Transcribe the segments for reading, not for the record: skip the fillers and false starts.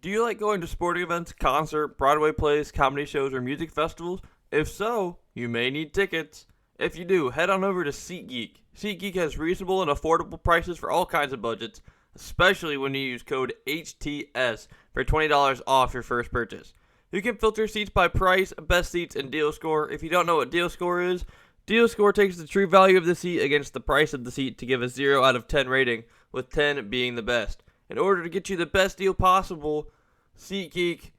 Do you like going to sporting events, concert, Broadway plays, comedy shows, or music festivals? If so, you may need tickets. If you do, head on over to SeatGeek. SeatGeek has reasonable and affordable prices for all kinds of budgets, especially when you use code HTS for $20 off your first purchase. You can filter seats by price, best seats, and deal score. If you don't know what deal score is, deal score takes the true value of the seat against the price of the seat to give a 0 out of 10 rating, with 10 being the best. In order to get you the best deal possible, SeatGeek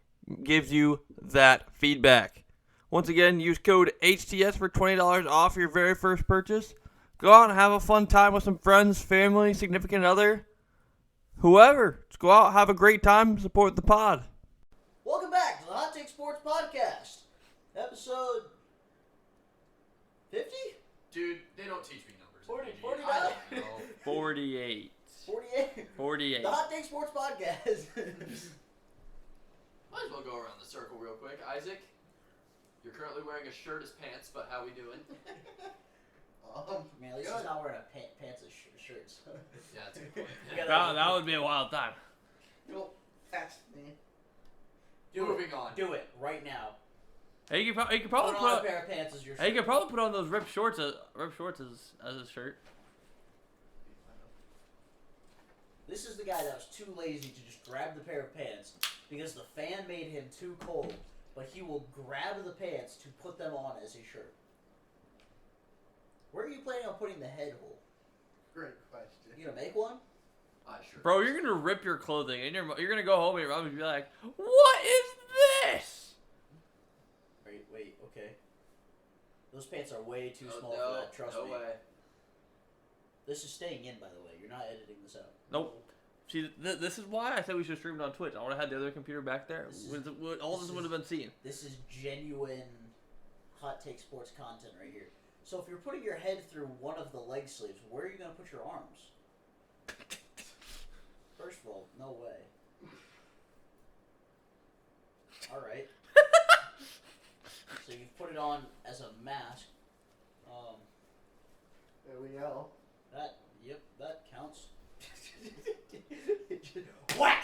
gives you that feedback. Once again, use code HTS for $20 off your very first purchase. Go out and have a fun time with some friends, family, significant other, whoever. Just go out, have a great time, support the pod. Welcome back to the Hot Take Sports Podcast, episode 50? Dude, they don't teach me numbers. 49? I don't know. 48. 48? 48. The Hot Take Sports Podcast. Might as well go around the circle real quick. Isaac, you're currently wearing a shirt as pants, but how we doing? Man, at least he's not wearing a pants as shirts. Yeah, that's a good point. That would be a wild time. Well, fast, man. Moving on. Do it right now. Hey, you could probably Put put on on, a pair of pants as your shirt. hey, you could probably put on those ripped shorts as a shirt. This is the guy that was too lazy to just grab the pair of pants because the fan made him too cold, but he will grab the pants to put them on as a shirt. Where are you planning on putting the head hole? Great question. You gonna make one? Sure. Bro, you're gonna rip your clothing, and you're gonna go home and your mom will be like, "What is this?" Wait, okay. Those pants are way too small no, for that, trust me. No way. This is staying in, by the way. You're not editing this out. Nope. See, this is why I said we should stream it on Twitch. I would have had the other computer back there. All this would have been seen. This is genuine Hot Take Sports content right here. So if you're putting your head through one of the leg sleeves, where are you going to put your arms? First of all, no way. Alright. So you've put it on as a mask. There we go. That counts. Whack!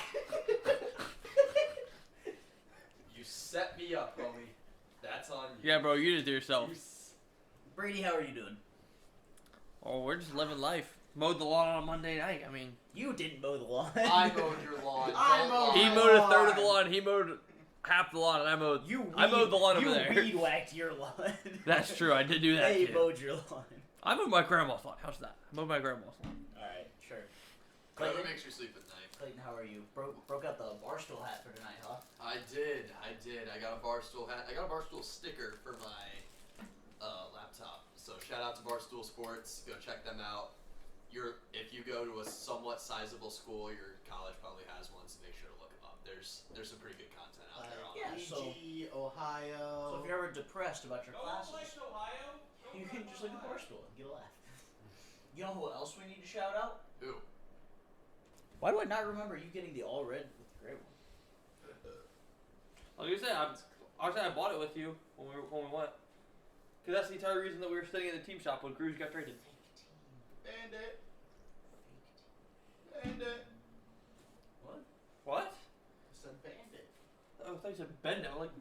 You set me up, homie. That's on you. Yeah, bro, you did it to yourself. Brady, how are you doing? Oh, we're just living life. Mowed the lawn on a Monday night. I mean, You didn't mow the lawn. I mowed your lawn. I Don't mowed lie. he mowed a third of the lawn. He mowed half the lawn, and I mowed the lawn over there. You weed whacked your lawn. That's true. I did do that. They Too. mowed your lawn. I mowed my grandma's lawn. How's that? I mowed my grandma's lawn. Alright, sure. Whatever Clayton, makes you sleep at night. Clayton, how are you? Broke out the Barstool hat for tonight, huh? I did. I got a Barstool hat. I got a Barstool sticker for my laptop. So shout out to Barstool Sports. Go check them out. If you go to a somewhat sizable school, your college probably has one, so make sure to look them up. There's some pretty good content out there on Yeah, it. EG, Ohio. So if you're ever depressed about your classes, Ohio. you can just look at Barstool and get a laugh. You know who else we need to shout out? Ooh. Why do I not remember you getting the all red with the gray one? I was gonna say I bought it with you when we went. Cause that's the entire reason that we were sitting in the team shop when Cruz got traded. Bandit. Bandit. What? What? I said bandit. I thought you said bend it. I'm like,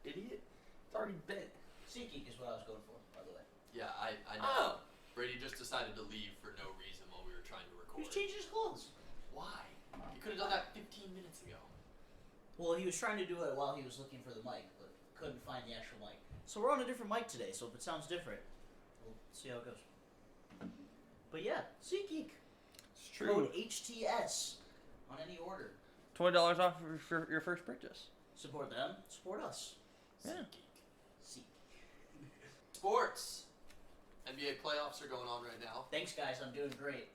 idiot. It's already bent. SeatGeek is what I was going for, by the way. Yeah, I know. Brady just decided to leave for no reason while we were trying to He record. was changing his clothes. Why? You could have done that 15 minutes ago. Well, he was trying to do it while he was looking for the mic, but couldn't find the actual mic. So we're on a different mic today, so if it sounds different, we'll see how it goes. But yeah, SeatGeek. It's true. Code HTS on any order. $20 off for your first purchase. Support them, support us. Yeah. SeatGeek. Sports. NBA playoffs are going on right now. Thanks, guys. I'm doing great.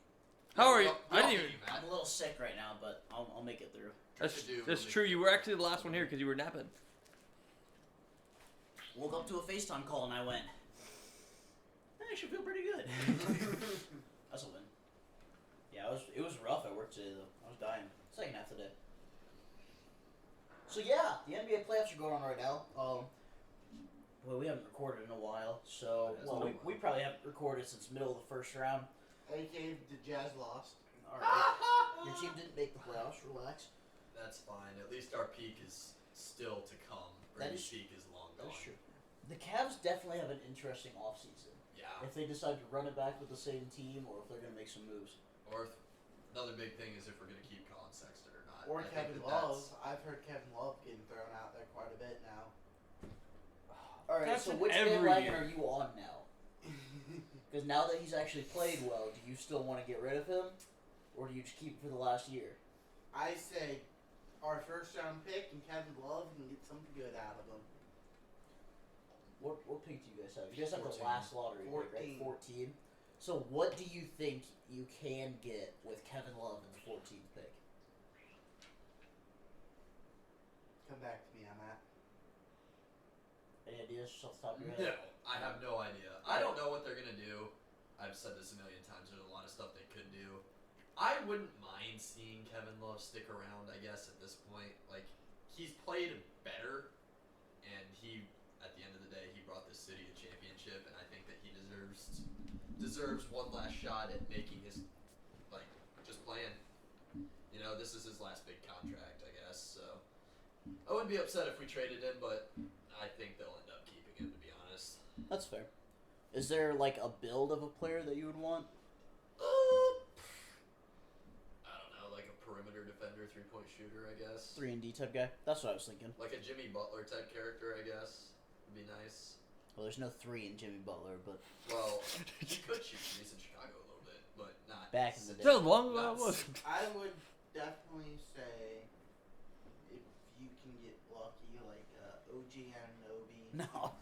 How are you? We I all didn't hate even. you, Matt. I'm a little sick right now, but I'll make it through. That's true. You were actually the last one here because you were napping. Woke up to a FaceTime call and I went, I should feel pretty good. That's a win. Yeah, it was rough at work today though. I was dying. Second half of the day. So yeah, the NBA playoffs are going on right now. Well, we haven't recorded in a while, so we probably haven't recorded since middle of the first round. AK, the Jazz lost. All right, your team didn't make the playoffs. Relax. That's fine. At least our peak is still to come. That Brady's is- peak is long gone. That's true. The Cavs definitely have an interesting offseason. Yeah. If they decide to run it back with the same team, or if they're going to make some moves. Or another big thing is if we're going to keep Colin Sexton or not. Or I think Kevin that Love. that's- I've heard Kevin Love getting thrown out there quite a bit now. All right, That's so an which every bandwagon year. are you on now? Because now that he's actually played well, do you still want to get rid of him, or do you just keep him for the last year? I say our first round pick and Kevin Love can get something good out of him. What pick do you guys have? You guys have the 14. last lottery pick, right? 14. So what do you think you can get with Kevin Love in the 14th pick? Come back to me on that. Any ideas just off the top of your No, head? I have no idea. I don't know what they're going to do. I've said this a million times. There's a lot of stuff they could do. I wouldn't mind seeing Kevin Love stick around, I guess, at this point. Like, he's played better, and at the end of the day, he brought this city a championship, and I think that he deserves one last shot at making his, like, just playing. You know, this is his last big contract, I guess, so I wouldn't be upset if we traded him, but I think they'll end up keeping him, to be honest. That's fair. Is there like a build of a player that you would want? I don't know, like a perimeter defender, 3-point shooter, I guess. 3-and-D type guy? That's what I was thinking. Like a Jimmy Butler type character, I guess. Would be nice. Well, there's no 3 in Jimmy Butler, but Well, he could shoot threes in Chicago a little bit, but not back in the day. So long ago Not that was. I would definitely say if you can get lucky, like OG Anunoby. No.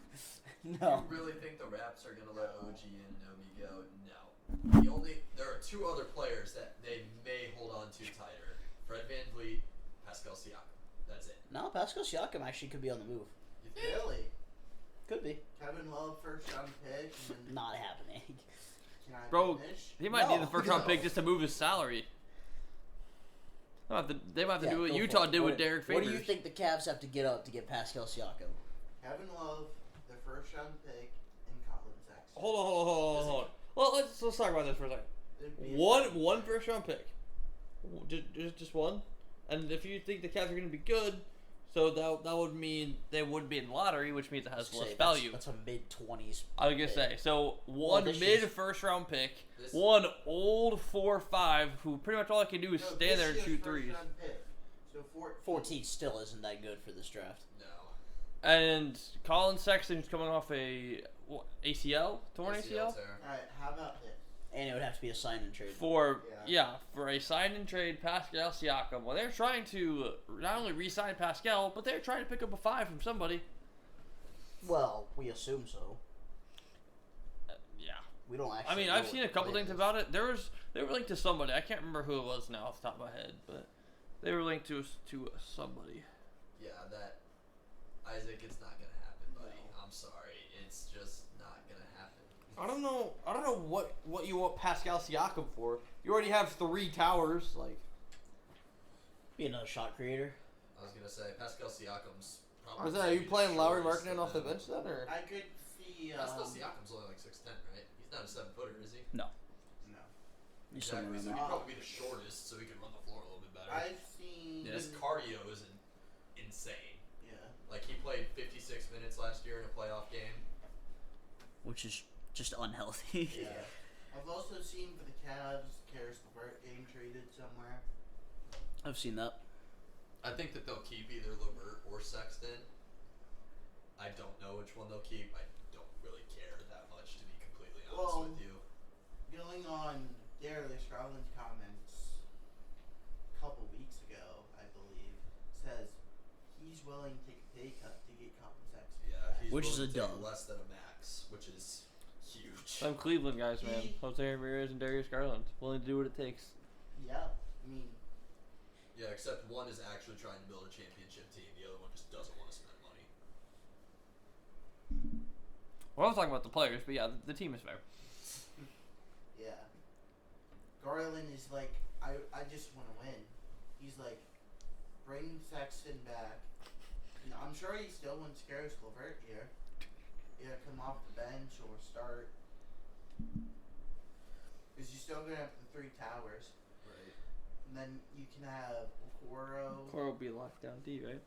You No. really think the Raps are gonna let No. OG and Nobi go? No. There are two other players that they may hold on to tighter: Fred VanVleet, Pascal Siakam. That's it. No, Pascal Siakam actually could be on the move. You think? Really? Could be. Kevin Love first round pick. And then Not happening. can I Bro, finish? He might need the No. first round No. pick just to move his salary. They might have to Yeah, do what go for Utah it. did with What- Derek Favors. What do you think the Cavs have to get up to get Pascal Siakam? Kevin Love, the first round pick, and Colin Sexton. Hold on. Well, let's talk about this for a second. It'd be a One second pick. first round pick, just one, and if you think the Cavs are going to be good, so that would mean they would be in the lottery, which means it has Say, less that's- value. That's a mid-20s. I was gonna say, so one this mid year's- first round pick, This- one old 4-5 who pretty much all I can do is No, stand this there and year's shoot first threes. round pick. So 14 still isn't that good for this draft. No. And Colin Sexton's coming off a ACL, torn ACL, tear. Alright, how about this? And it would have to be a sign and trade. for Yeah. for a sign and trade Pascal Siakam. Well, they're trying to not only re-sign Pascal, but they're trying to pick up a 5 from somebody. Well, we assume so. Yeah. We don't actually. I mean, know I've what seen a the couple plan things is. about it. They were linked to somebody. I can't remember who it was now off the top of my head, but they were linked to somebody. Yeah, that Isaac, it's not gonna happen, buddy. No. I'm sorry, it's just not gonna happen. I don't know what you want Pascal Siakam for. You already have 3 towers, like. Be another shot creator. I was gonna say Pascal Siakam's probably. Was that, are you playing Lowry Markkinen off the bench then, or? I could see. Pascal Siakam's only like 6'10", right? He's not a 7-footer, is he? No. No. He's Exactly. somewhere So around he'd there. probably be the shortest, so he could run the floor a little bit better. I've seen. Yeah, his cardio is insane. Yeah. Like he played 56 minutes last year in a playoff game. Which is just unhealthy. Yeah. I've also seen for the Cavs, Karis LeVert getting traded somewhere. I've seen that. I think that they'll keep either LeVert or Sexton. I don't know which one they'll keep. I don't really care that much, to be completely honest Well, with you. Going on Darius Garland's comments a couple weeks ago, I believe, says he's willing to take a pay cut to get Colin Sexton. Yeah, he's Which is willing a to take dub. less than a max, which is huge. Some Cleveland guys, man. Jose Ramirez and Darius Garland, willing to do what it takes. Yeah, I mean, Yeah, except one is actually trying to build a championship team. The other one just doesn't want to spend money. Well, I was talking about the players, but yeah, the team is fair. yeah. Garland is like, I just want to win. He's like, bring Sexton back. You know, I'm sure he still wants Karis LeVert here. Yeah, come off the bench or start. Because you're still going to have the 3 towers. Right. And then you can have Okoro. Cora will be locked down D, right?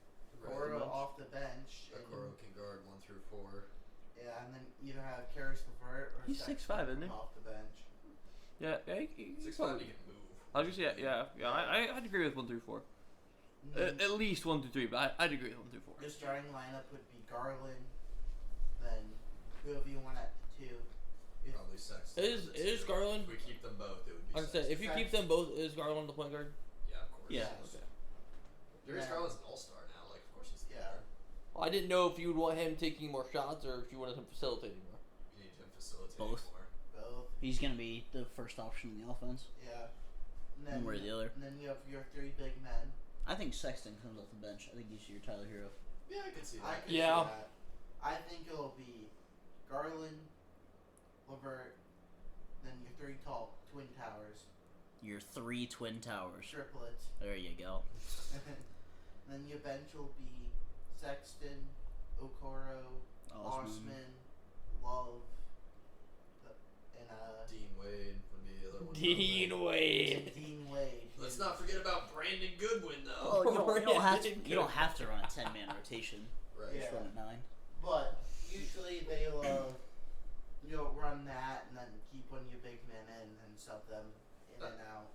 Okoro off the bench. And, Okoro can guard 1 through 4. yeah, and then either have Karis LeVert or He's Sexton 6'5", isn't he? off the bench. Yeah, he's 6'5", he can move. I was just I'd agree with 1 through 4. And then At least 1 through 3, but I'd agree with 1 through 4. the starting lineup would be Garland, then whoever you want at the 2. If, Probably Sexton. Is at the 2. Garland- If we keep them both, it would be Like I said, Sexton. if you keep them both, is Garland the point guard? Yeah, of course. Yeah. Yes. Okay. Darius Yeah. Garland's an all-star now. Like, of course he's the Yeah. guard. Well, I didn't know if you would want him taking more shots or if you wanted him facilitating more. You need him facilitating Both. more. both. He's gonna be the first option in the offense. Yeah. And One way or the other. And then you have your 3 big men. I think Sexton comes off the bench. I think he's your Tyler Hero. Yeah, I could see that. I could Yeah. see that. I think it'll be Garland, LeVert, then your 3 tall twin towers, Your 3 twin towers. triplets. There you go. And then your bench will be Sexton, Okoro, Osman, Love, and Dean Wade would be the other one. Wade. Dean Wade. Let's not forget about Brandon Goodwin, though. Oh, you don't have to. Brandon You don't have to run a 10-man rotation. Right. Yeah. Just run a 9. But usually they'll you'll run that and then keep one of your big men in and sub them in and out.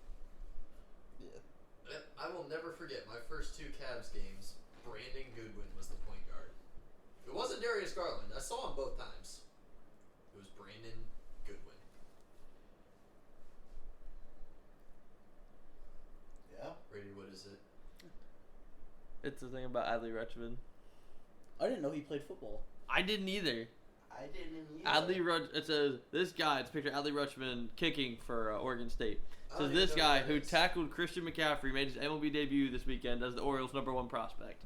I will never forget my first 2 Cavs games. Brandon Goodwin was the point guard. It wasn't Darius Garland. I saw him both times. It was Brandon Goodwin. Yeah. Brady, what is it? It's the thing about Adley Rutschman. I didn't know he played football. I didn't either. I didn't either. It says this guy. It's a picture of Adley Rutschman kicking for Oregon State. It I says don't this even know guy who who that is. tackled Christian McCaffrey made his MLB debut this weekend as the Orioles' #1 prospect.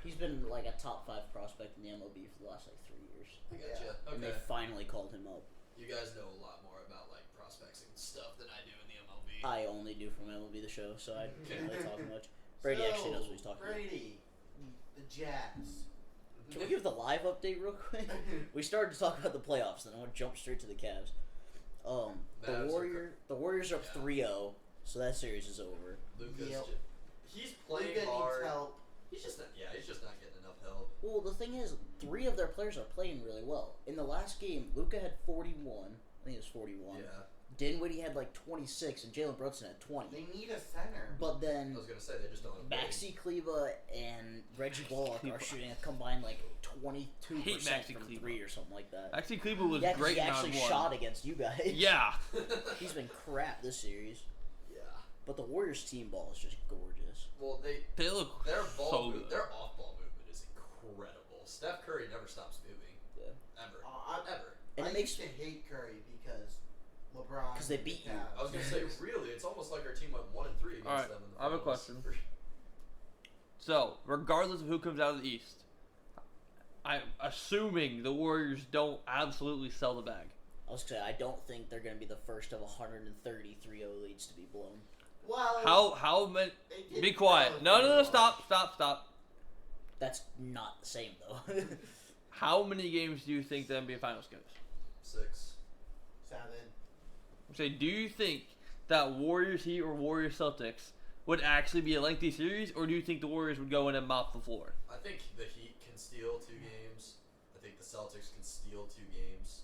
He's been like a top 5 prospect in the MLB for the last like 3 years. I gotcha. And they Okay. finally called him up. You guys know a lot more about like prospects and stuff than I do in the MLB. I only do from MLB the show, so I Okay. can't really talk much. Brady actually knows what he's talking about. Brady, the Jazz. Can we give the live update real quick? We started to talk about the playoffs, then I want to jump straight to the Cavs. Mavs The Warriors are up Yeah. 3-0, so that series is over. Luka's Yep. he's playing Luka hard. needs help. He's just not getting enough help. Well, the thing is, 3 of their players are playing really well. In the last game, Luka had 41. I think it was 41. Yeah. Dinwiddie had like 26, and Jalen Brunson had 20. They need a center. But I then was gonna say they just don't have Maxi Kleba and Reggie Bullock are shooting a combined like 22% Maxi from Kleber. 3 or something like that. Actually, Cleveland was Yeah, 'cause great he in actually round 1. shot against you guys. Yeah. He's been crap this series. Yeah. But the Warriors team ball is just gorgeous. Well, They look their so good. their off ball movement is incredible. Steph Curry never stops moving. Yeah. Ever. I Ever. And I it makes used to hate Curry because LeBron. 'Cause they and the beat you. Cavs. I was gonna say, really, it's almost like our team went 1-3 against Alright, them in the I have a finals. question. So, regardless of who comes out of the East, I'm assuming the Warriors don't absolutely sell the bag. I was gonna say I don't think they're gonna be the first of 130 3-0 leads to be blown. Well, How many? they did Be quiet. well No, with stop. That's not the same though. How many games do you think the NBA Finals goes? 6. 7. Say, do you think that Warriors Heat or Warriors Celtics would actually be a lengthy series, or do you think the Warriors would go in and mop the floor? I think the Heat can steal 2 games. I think the Celtics can steal 2 games.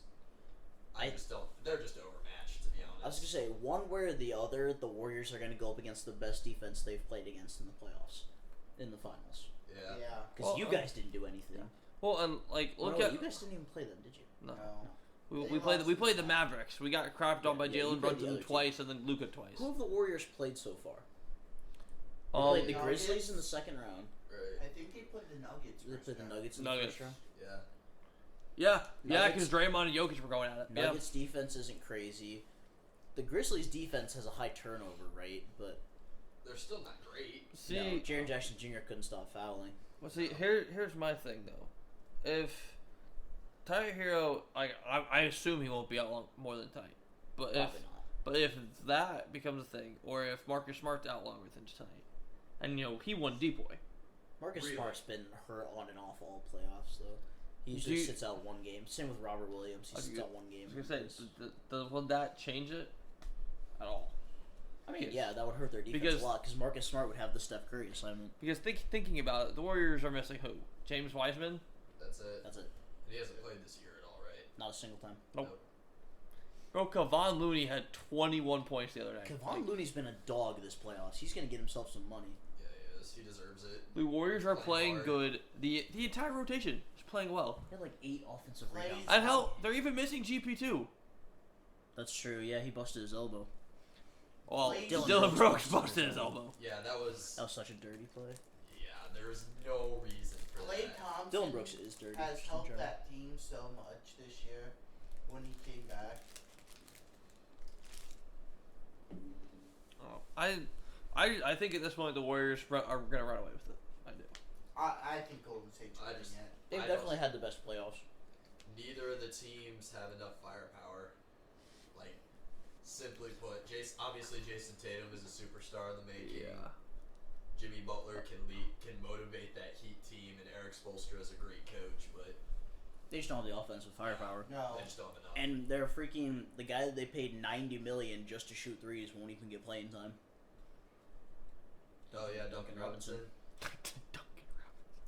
I just don't. They're just overmatched, to be honest. I was gonna say one way or the other, the Warriors are gonna go up against the best defense they've played against in the playoffs, in the finals. Yeah. Yeah. Because Well, you guys didn't do anything. Well, and like look No, at you guys didn't even play them, did you? no. No. We They played lost the Mavericks. We got crapped on by Yeah, you Jalen played the Brunson other team. twice and then Luka twice. Who have the Warriors played so far? They Um, played the Nuggets. Grizzlies in the second round. Right. I think they played the Nuggets. They first played the round. Nuggets in Nuggets. the first round. Yeah. yeah, Nuggets- because Draymond and Jokic were going at it. Nuggets defense isn't crazy. The Grizzlies defense has a high turnover rate, but They're still not great. Yeah. See, no, Jaren Jackson Jr. couldn't stop fouling. well, see, here's my thing though. If Tyler Hero, I assume he won't be out more than tight, but Probably not. if that becomes a thing, or if Marcus Smart's out longer than tonight, and he won Depoy. Marcus Really? Smart's been hurt on and off all playoffs, though. He usually sits out one game. Same with Robert Williams. He I was sits gonna- out one game. I was gonna say, will that change it at all? I mean, yeah, that would hurt their defense Because- a lot because Marcus Smart would have the Steph Curry assignment. Because thinking about it, the Warriors are missing who? James Wiseman? That's it. That's it. He hasn't played this year at all, right? Not a single time. Nope. Bro, Kevon Looney had 21 points the other night. Kevon Looney's been a dog this playoffs. He's gonna get himself some money. Yeah, he is. He deserves it. The Warriors are Playing playing hard. good. The entire rotation is playing well. He had like 8 offensive Plays- rebounds. And hell, they're even missing GP2. That's true. Yeah, he busted his elbow. Well, Plays- Dylan Brooks busted his elbow. Yeah, that was. That was such a dirty play. Yeah, there was no reason for Klay that. Thompson Dylan Brooks is dirty. has Just helped in general. that team so much this year when he came back. Oh, I think at this point the Warriors are gonna run away with it. I do. I think Golden State's I winning just- it. They've I definitely don't- had the best playoffs. Neither of the teams have enough firepower. Like, simply put, obviously Jason Tatum is a superstar in the making. Jimmy Butler can motivate that Heat team, and Eric Spoelstra is a great coach, but They just don't have the offensive firepower. No. they just don't have enough. And they're freaking the guy that they paid $90 million just to shoot threes won't even get playing time. Oh yeah, Duncan Robinson.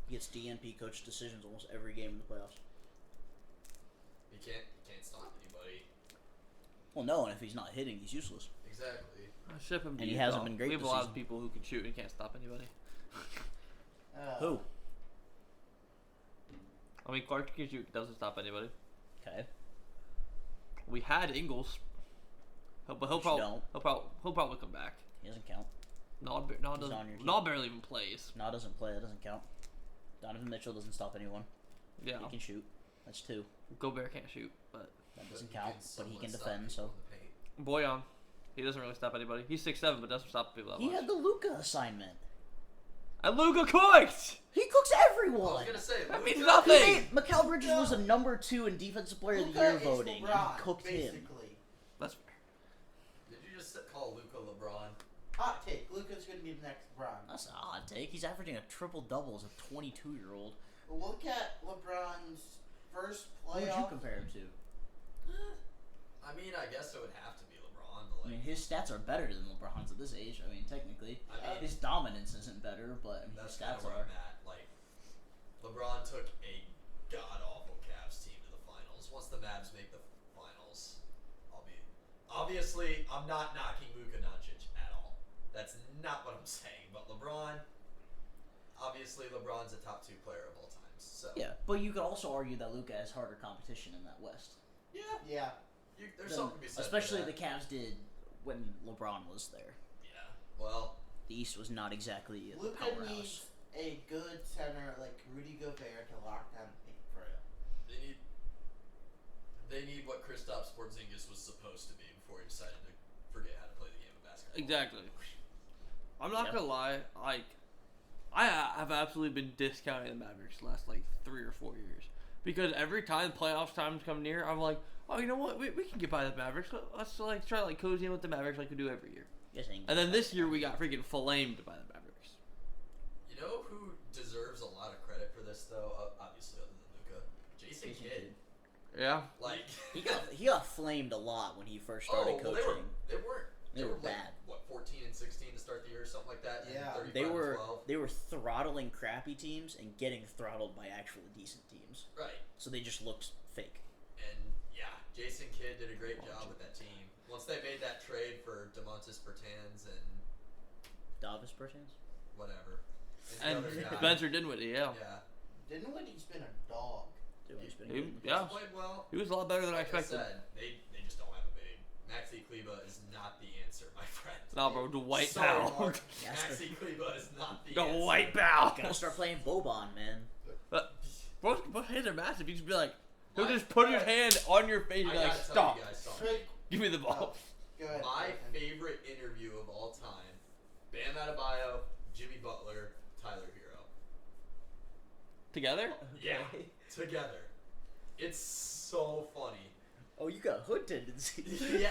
He gets DNP coach decisions almost every game in the playoffs. He can't stop anybody. Well, no, and if he's not hitting, he's useless. Exactly. I ship him to And he Utah. hasn't been great We have a this lot season. of people who can shoot and can't stop anybody. Who? I mean, Clark can shoot, doesn't stop anybody. Okay. We had Ingles, but he'll Which you probably come back. He doesn't count. No, He's on your doesn't. team. No, barely even plays. No, doesn't play. That doesn't count. Donovan Mitchell doesn't stop anyone. Yeah, He can shoot. That's 2. Gobert can't shoot, but That doesn't But count. he But he somewhat can stop defend. people So in the paint. Boyan, he doesn't really stop anybody. He's 6'7", but doesn't stop people that he much. had the Luca assignment. And Luka cooked. He cooks I everyone. was gonna say That means Luka- nothing. Mikal Bridges was a number 2 in defensive player of the Luka year is voting. LeBron, And he cooked him. basically. That's fair. Did you just call Luca LeBron? Hot take. Luka's gonna be the next LeBron. That's a hot take. He's averaging a triple double as a 22-year-old. Look at LeBron's first Who would you playoff. compare him to? I mean, I guess it would have to be LeBron, but I mean, his stats are better than LeBron's at this age. I mean, technically, I mean, his dominance isn't better, but I mean, his that's kind of stats where are. I'm at. Like, LeBron took a god awful Cavs team to the finals. Once the Mavs make the finals, I'll be. Obviously, I'm not knocking Luka Doncic at all. That's not what I'm saying. But LeBron, obviously, LeBron's a top 2 player of all time. So Yeah, but you could also argue that Luka has harder competition in that West. yeah, Yeah. there's Than- something to be said. especially for the that. Cavs did when LeBron was there. Yeah. Well, The East was not exactly a Luka powerhouse. needs a good center like Rudy Gobert to lock down the paint for him. they need what Kristaps Porzingis was supposed to be before he decided to forget how to play the game of basketball. Exactly. I'm not Yeah. gonna lie. Like, I have absolutely been discounting the Mavericks the last like 3 or 4 years because every time playoffs times come near, I'm like, oh, you know what? We can get by the Mavericks. Let's like try to like cozy in with the Mavericks like we do every year. Yes, ain't And then this year we got freaking flamed by the Mavericks. You know who deserves a lot of credit for this, though? Obviously, other than Luka, Jason Kidd. Yeah. Like he got flamed a lot when he first started well, coaching. they were were bad. Like, what, 14 and 16 to start the year, or something like that. Yeah. And 35 They were and 12. they were throttling crappy teams and getting throttled by actually decent teams. Right. So they just looked fake. And yeah, Jason Kidd did a great job with that team. Once they made that trade for DeMontis Bertans and Davis Bertans? whatever, And the other guy, Spencer Dinwiddie, yeah. yeah, Dinwiddie's been a dog. Dinwiddie's been He- good. yeah. he's played well. He was a lot better than I Like I expected. said, they just don't have a big. Maxi Kleba is not the answer, my friend. Nah, bro, Dwight Sorry, Powell. Mark. Yes, Maxi Kleba is not the The answer. White Powell. Gotta start playing Boban, man. Both hands are massive. You just be like, he'll My- just put his hand on your face I and be like, gotta tell stop. you guys something. Quick. Give me the ball. Go ahead. My Griffin. favorite interview of all time: Bam Adebayo, Jimmy Butler, Tyler Hero. Together? Yeah, together. It's so funny. Oh, you got hood tendencies. Yeah.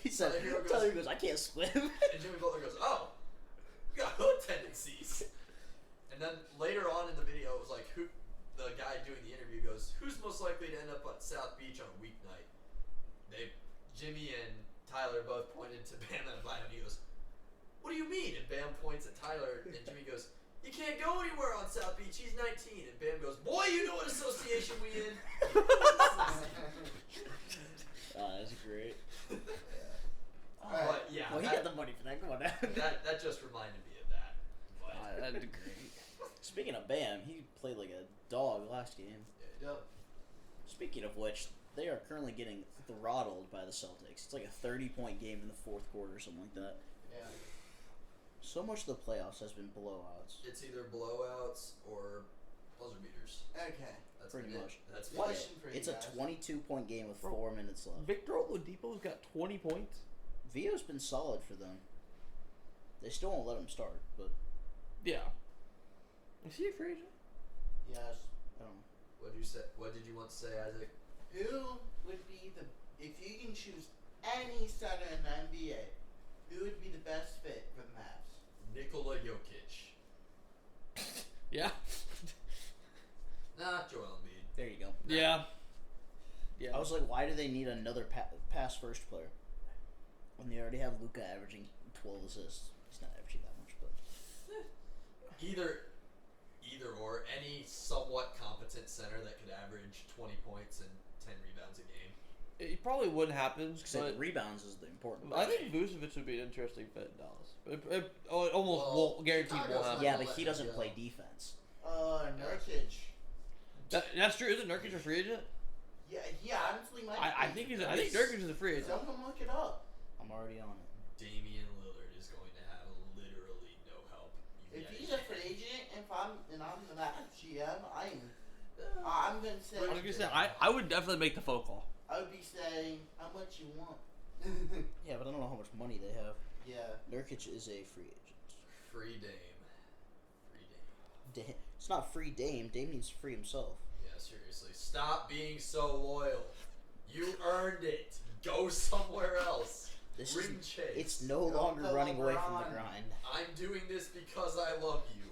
He said, Tyler Hero goes- Tyler goes, I can't swim. And Jimmy Butler goes, "Oh, you got hood tendencies." And then later on in the video, it was like, who? The guy doing the interview goes, "Who's most likely to end up at South Beach on a weeknight?" Jimmy and Tyler both pointed to Bam Adebayo, and he goes, what do you mean? And Bam points at Tyler, and Jimmy goes, you can't go anywhere on South Beach. He's 19. And Bam goes, boy, you know what association we in. That's great. But yeah, Well, he got the money for that. Come on now. that just reminded me of that. But, That'd be great. Speaking of Bam, he played like a dog last game. Yep. Speaking of which, they are currently getting throttled by the Celtics. It's like a 30-point game in the fourth quarter or something like that. Yeah. So much of the playoffs has been blowouts. It's either blowouts or buzzer beaters. Okay. That's Pretty been it. much. That's been Question it. for you It's a guys. 22-point game with Bro. 4 minutes left. Victor Oladipo's got 20 points. Vito's been solid for them. They still won't let him start, but Yeah. Is he a free agent? Yes. I don't know. What did you say? What did you want to say, Isaac? Who would be the if you can choose any center in the NBA? Who would be the best fit for the Mavs? Nikola Jokic. Yeah. Nah, Joel Embiid. There you go. Yeah. Yeah. I was like, why do they need another pass-first player when they already have Luka averaging 12 assists? He's not averaging that much, but Either or, any somewhat competent center that could average 20 points and 10 rebounds a game. It probably wouldn't happen, except but rebounds is the important I part. think Vucevic would be an interesting fit in Dallas. It almost won't guaranteed Chicago's won't happen. Yeah, not but gonna he let doesn't him play go. defense. Nurkic. That's true. Isn't Nurkic a free agent? Yeah, he honestly might. I think he's. I think Nurkic is a free agent. Someone look it up. I'm already on it. Damian Lillard is going to have literally no help. You If guys- he's a free agent, I'm the Mavs GM, I'm gonna say. I was gonna say I would definitely make the phone call. I would be saying how much you want. Yeah, but I don't know how much money they have. Yeah. Nurkic is a free agent. Free Dame. It's not free Dame. Dame needs to free himself. Yeah, seriously. Stop being so loyal. You earned it. Go somewhere else. This Ring is. chase. It's no Go longer to running away from the LeBron. grind. I'm doing this because I love you.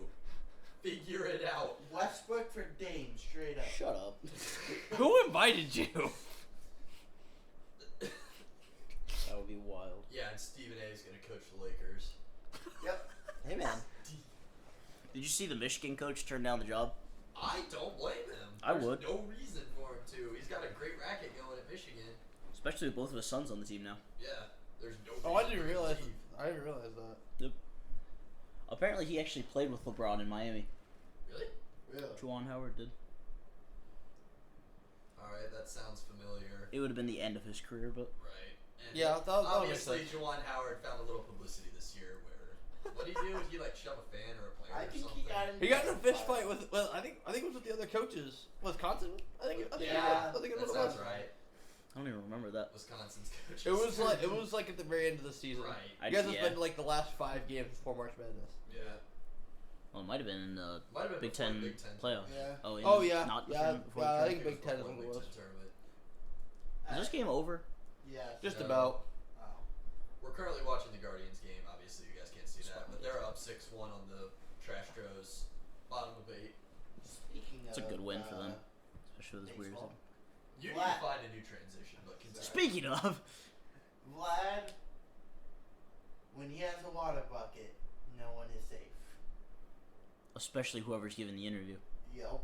Figure it out. Westbrook for Dame, straight up. Shut up. Who invited you? That would be wild. Yeah, and Stephen A is going to coach the Lakers. Yep. Hey man, did you see the Michigan coach turn down the job? I don't blame him. I There's would. no reason for him to. He's got a great racket going at Michigan. Especially with both of his sons on the team now. Yeah, there's no Oh, I reason didn't for him to realize. leave. I didn't realize that. Apparently, he actually played with LeBron in Miami. Really? Really? Juwan Howard did. Alright, that sounds familiar. It would have been the end of his career, but Right. And Yeah, that would make obviously, sense. Juwan Howard found a little publicity this year where. What did he do? Did he like shove a fan or a player I or think something? he got in. He got in a fist fight with. Well, I think it was with the other coaches. Wisconsin. I think. Yeah, I think it that was. sounds right. I don't even remember that. Wisconsin's coaches. It was like at the very end of the season. Right. You guys have Yeah. spent like the last 5 games before March Madness. Yeah. Well, it might have been in the Might have been Big before Ten the Big Ten playoffs. Yeah. Oh, Oh, yeah. Not Yeah, before yeah, I the think It was Big Ten is before what the it Big was. Ten tournament. Is this game over? Yes. Just No. about. Oh. We're currently watching the Guardians game. Obviously, you guys can't see that, but they're up 6-1 on the Trash Tros, bottom of 8. Speaking It's a of, good win for them. Especially with this weird. baseball. You need Vlad. to find a new transition, but continue. Speaking of, Vlad, when he has a water bucket, no one is safe. especially whoever's giving the interview. Yep.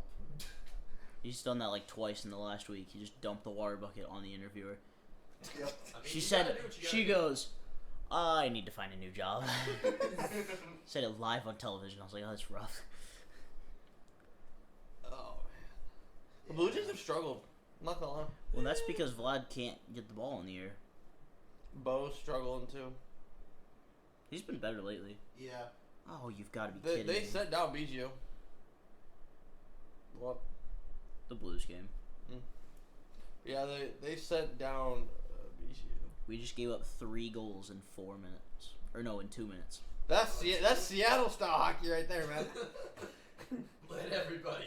He's done that like twice in the last week. He just dumped the water bucket on the interviewer. Yep. I mean, She you said, gotta do what you she gotta do. goes, I need to find a new job. Said it live on television. I was like, oh, that's rough. Oh man. The Blue Jays have struggled. I'm not gonna lie. Well, that's because Vlad can't get the ball in the air. Bo's struggling too. He's been better lately. Yeah. Oh, you've got to be They kidding me. sent down Bijou. What? The Blues game. Yeah, they sent down Bijou. We just gave up 3 goals in 4 minutes. Or no, in 2 minutes. That's Seattle style hockey right there, man. Let everybody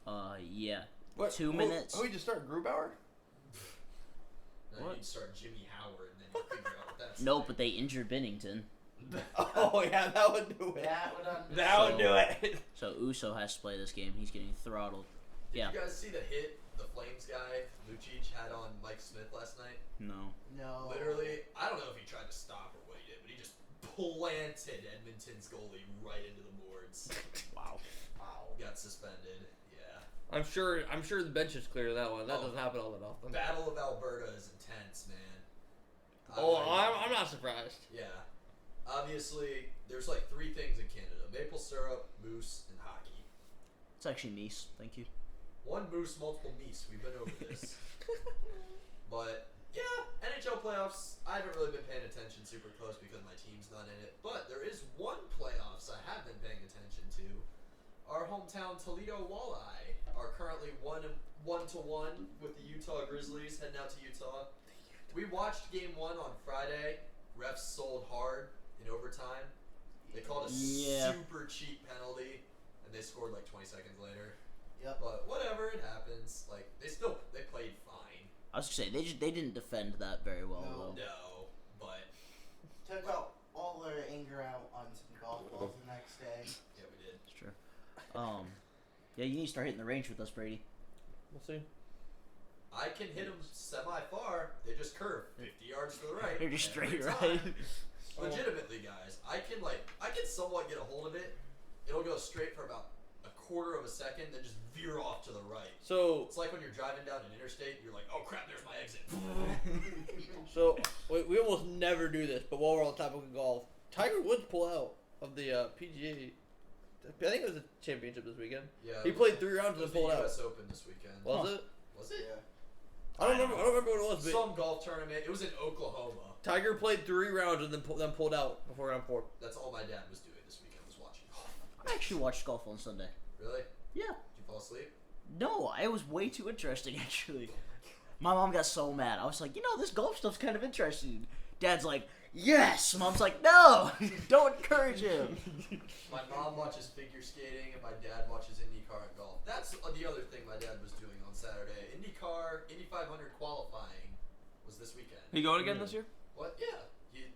in. Yeah. What, 2 minutes. Who we just start Grubauer? Now What? you'd start Jimmy Howard, and then you figure out what that's No, like. but they injured Bennington. Oh yeah, that would do it. That would understand. That would do it. So Uso has to play this game. He's getting throttled. Did Yeah. you guys see the hit the Flames guy, Lucic, had on Mike Smith last night? No. No. Literally, I don't know if he tried to stop or what he did, but he just planted Edmonton's goalie right into the boards. Wow. Wow. Got suspended. Yeah. I'm sure the bench is clear to that one. That Oh. doesn't happen all that often. Battle of Alberta is intense, man. I'm not surprised. Yeah. Obviously, there's like 3 things in Canada: maple syrup, moose, and hockey. It's actually Nice. Thank you. One moose, multiple meese. We've been over this. But yeah, NHL playoffs. I haven't really been paying attention super close because my team's not in it. But there is one playoffs I have been paying attention to. Our hometown Toledo Walleye are currently 1-1 with the Utah Grizzlies heading out to Utah. We watched Game 1 on Friday. Refs sold hard in overtime. They called a Yeah. super cheap penalty, and they scored like 20 seconds later. Yep. But whatever, it happens. Like they played fine. I was gonna say they didn't defend that very well No. though. No, but Took out all their anger out on some golf balls the next day. yeah, we did. It's true. Yeah, you need to start hitting the range with us, Brady. We'll see. I can hit them semi-far. They just curve 50 yards to the right. They're just every straight time. right. Legitimately, guys, I can somewhat get a hold of it. It'll go straight for about a quarter of a second, then just veer off to the right. So It's like when you're driving down an interstate, and you're like, oh crap, there's my exit. we almost never do this, but while we're on the topic of golf, Tiger Woods pull out of the PGA. I think it was a championship this weekend. Yeah, He played 3 rounds it was and the pulled out. U.S. Open this weekend. Was it? Was it? Yeah. I don't remember what it was, but Some golf tournament. It was in Oklahoma. Tiger played 3 rounds and then pulled out before round 4. That's all my dad was doing this weekend, was watching golf. I actually watched golf on Sunday. Really? Yeah. Did you fall asleep? No, it was way too interesting actually. My mom got so mad. I was like, this golf stuff's kind of interesting. Dad's like, yes. Mom's like, no, don't encourage him. My mom watches figure skating and my dad watches IndyCar and golf. That's the other thing my dad was doing on Saturday. Indy 500 qualifying was this weekend. He going again this year? What? Yeah.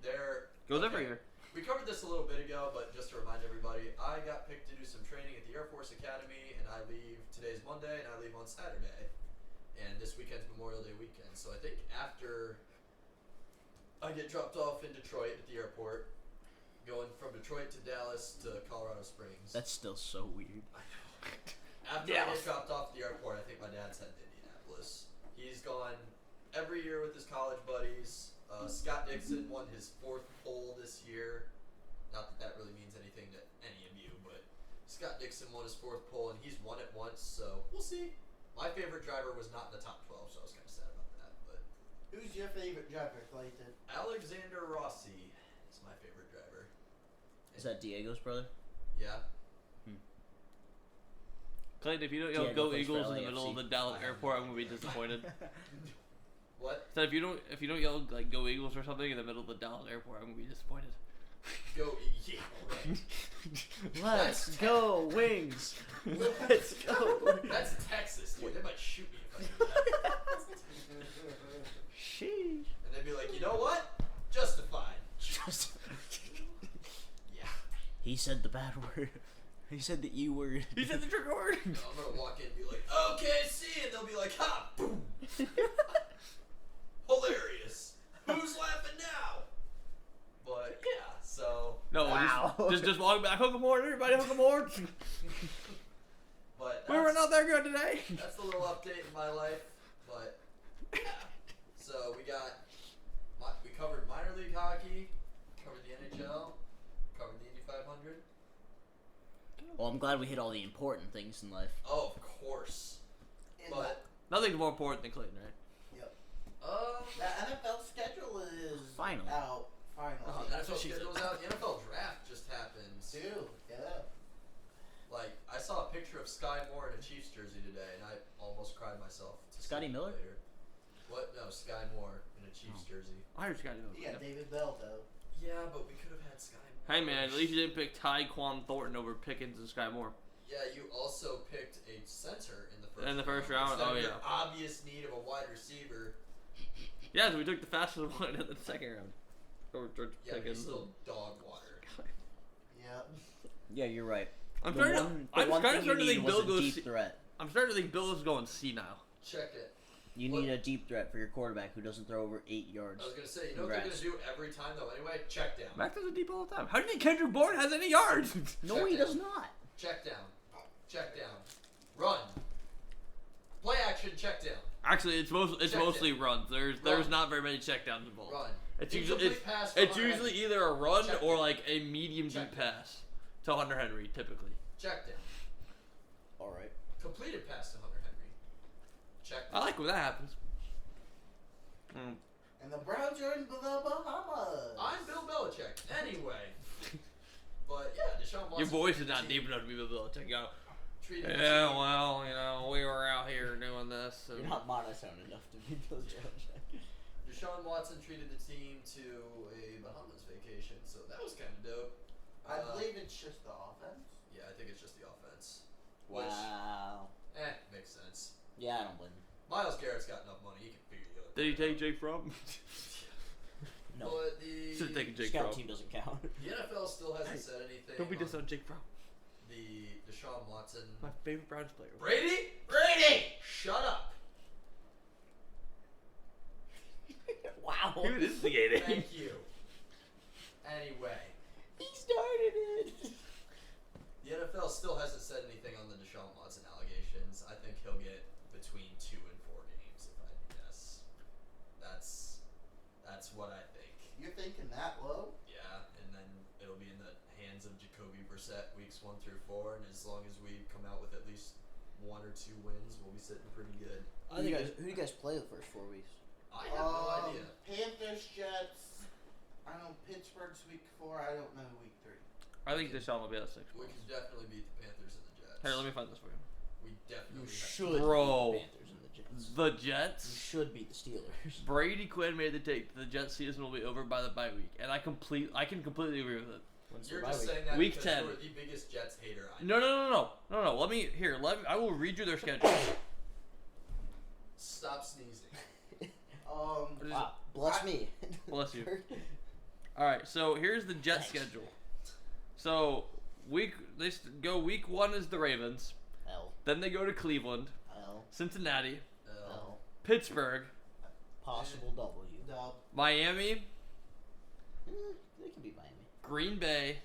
They're Goes okay. every year. We covered this a little bit ago, but just to remind everybody, I got picked to do some training at the Air Force Academy, and I leave today's Monday, and I leave on Saturday. And this weekend's Memorial Day weekend, so I think after I get dropped off in Detroit at the airport, going from Detroit to Dallas to Colorado Springs. That's still so weird. After I get dropped off at the airport, I think my dad's heading to Indianapolis. He's gone every year with his college buddies. Scott Dixon won his 4th pole this year. Not that that really means anything to any of you, but Scott Dixon won his 4th pole, and he's won it once, so we'll see. My favorite driver was not in the top 12, so I was kind of sad about that. But Who's your favorite driver, Clayton? Alexander Rossi is my favorite driver. Is that Diego's brother? Yeah. Clayton, if you don't Yeah, go go Eagles in for the middle of LAFC. the Dallas airport, I'm gonna be disappointed. What? So if you don't yell like "Go Eagles" or something in the middle of the Dallas airport, I'm gonna be disappointed. Go. Yeah, right. Let's go Wings. Let's go. That's Texas, dude. They might shoot me if I do that. Sheesh. And they'd be like, you know what? Justified. Yeah. He said the bad word. He said the E word. He said the trigger word. No, I'm gonna walk in and be like, OKC, and they'll be like, ha, boom. Hilarious. Who's laughing now? But yeah, so. No, Wow. just walk back. Hook 'em horn, everybody. Hook 'em horn. But We were not that good today. That's the little update in my life. But yeah. So we covered minor league hockey, covered the NHL, covered the Indy 500. Well, I'm glad we hit all the important things in life. Oh, of course. But Nothing's more important than Clayton, right? The NFL schedule is Finally. out. Finally. the NFL schedule's out. The NFL draft just happened. Dude, yeah. Like, I saw a picture of Sky Moore in a Chiefs jersey today, and I almost cried myself. to Scotty sleep Miller? Later. What? No, Sky Moore in a Chiefs jersey. I just got to You got David Bell, though. Yeah, but we could have had Sky Moore. Hey man, at least you didn't pick Tyquan Thornton over Pickens and Sky Moore. Yeah, you also picked a center in the first In the first round? Instead Oh, of your yeah. obvious need of a wide receiver. Yeah, so we took the fastest one in the second round. Over George Yeah, but Pickens. he's still dog water. Yeah. Yeah, you're right. I'm The starting one to thing think you Bill need goes. was a deep threat. I'm starting to think Bill is going senile. Check it. You need a deep threat for your quarterback who doesn't throw over 8 yards. I was gonna say, you know what they're gonna do every time though. Anyway, check down. Mac throws a deep all the time. How do you think Kendrick Bourne has any yards? No, Check he down. does not. Check down. Check down. Run. Play action. Check down. Actually, it's Check mostly down. runs. There's Run. not very many checkdowns involved. Run. It's Incomplete pass for it's Hunter usually Henry. either a run Check or down. like a medium Check deep down. pass to Hunter Henry, typically. Check down. All right. Completed pass to Hunter Henry. Check I down. like when that happens. And the Browns are in the Bahamas. I'm Bill Belichick. Anyway. But yeah, Deshaun Watson. Your voice is treated not the deep team- enough to be able to check out. treated the Yeah, team- well, we were out here doing this. And You're not monotone enough to be Bill Belichick. Deshaun Watson treated the team to a Bahamas vacation, so that was kind of dope. I believe it's just the offense. Yeah, I think it's just the offense. Wow. Makes sense. Yeah, I don't blame him. Miles Garrett's got enough money; he can figure the other. Did he part take out. Jake Fromm? No. But the Should have taken Jake Scout Fromm. team doesn't count. the NFL still hasn't said anything. Don't be on dissing on Jake Fromm. the Deshaun Watson. My favorite Browns player. Brady, shut up. Wow. He was instigating. Thank you. Anyway, He started it. the NFL still hasn't said anything on the Deshaun Watson allegations. I think he'll get between 2 and 4 games, if I had to guess. That's what I think. You're thinking that low? Yeah, and then it'll be in the hands of Jacoby Brissett weeks 1 through 4, and as long as we come out with at least 1 or 2 wins, we'll be sitting pretty good. Who do you guys play the first 4 weeks? I have no idea. Panthers, Jets. I don't know. Pittsburgh's week 4. I don't know week 3. I think Deshaun will be at 6 We points. can definitely beat the Panthers and the Jets. Here, let me find this for you. We definitely You have- should Bro. beat the Panthers and the Jets. The You Jets. should beat the Steelers. Brady Quinn made the take. The Jets season will be over by the bye week, and I can completely agree with it. When's You're the just bye week? saying that Week because 10. you're the biggest Jets hater I No. I will read you their schedule. Stop sneezing. Wow. Bless me. Bless you. All right, so here's the Jets Thanks. schedule. So week 1 is the Ravens. L. Then they go to Cleveland, L. Cincinnati, L. Pittsburgh, Possible W. Dub. Miami, They can beat Miami. Green Bay,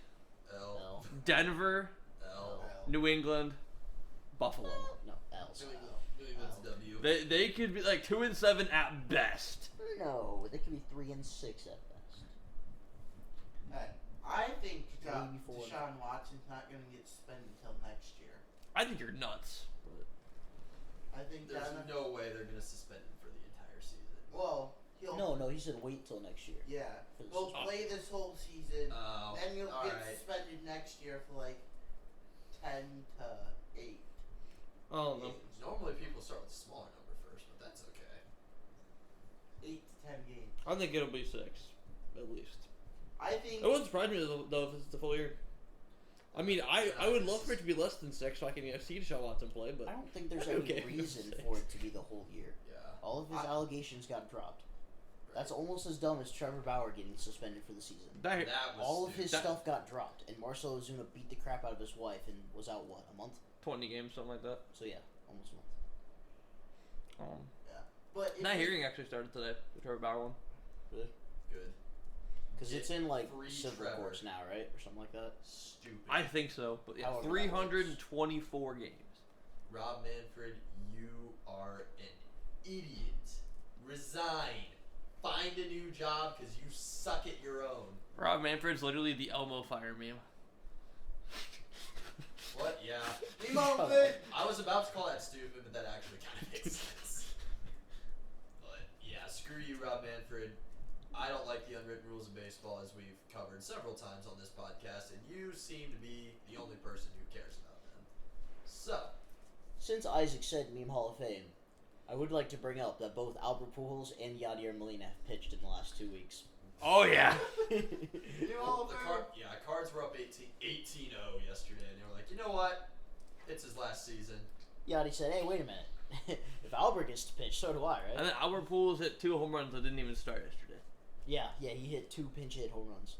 L. L. Denver, L. New England, Buffalo. No, L's. New England's W. They could be like 2 and 7 at best. No, they could be 3 and 6 at best. Hey, I think Maybe 4. Deshaun Watson's not going to get suspended until next year. I think you're nuts. I think There's that. no way they're gonna suspend him for the entire season. Well, he'll. No, he said wait till next year. Yeah. For the He'll season. play this whole season. Oh, Then you'll get alright. suspended next year for like 10 to 8. Oh no. games. Normally people start with a smaller number first, but that's okay. 8 to 10 games. I think it'll be 6, at least. I think. It wouldn't surprise me though if it's the full year. I mean, I would love for it to be less than 6 so I can see Deshaun Watson play, but I don't think there's I'm any okay with reason 6. for it to be the whole year. Yeah. All of his allegations got dropped. That's almost as dumb as Trevor Bauer getting suspended for the season. that, That was All of stupid. his stuff got dropped, and Marcelo Ozuna beat the crap out of his wife and was out, what, a month? 20 games, something like that. So yeah, almost a month. But if That he- hearing actually started today. The Trevor Bauer one. Good. Because it's in, like, Free civil Trevor. courts now, right? Or something like that? Stupid. I think so, but yeah, However that works. 324 games. Rob Manfred, you are an idiot. Resign. Find a new job because you suck at your own. Rob Manfred's literally the Elmo Fire meme. What? Yeah. I was about to call that stupid, but that actually kind of makes sense. But yeah, screw you, Rob Manfred. I don't like the unwritten rules of baseball, as we've covered several times on this podcast, and you seem to be the only person who cares about them. So, Since Isaac said Meme Hall of Fame, I would like to bring up that both Albert Pujols and Yadier Molina have pitched in the last 2 weeks. Oh yeah. Cards were up 18-0 yesterday, and they were like, you know what? It's his last season. Yadi said, hey, wait a minute. If Albert gets to pitch, so do I, right? And then Albert Pujols hit 2 home runs that didn't even start yesterday. Yeah, he hit 2 pinch hit home runs.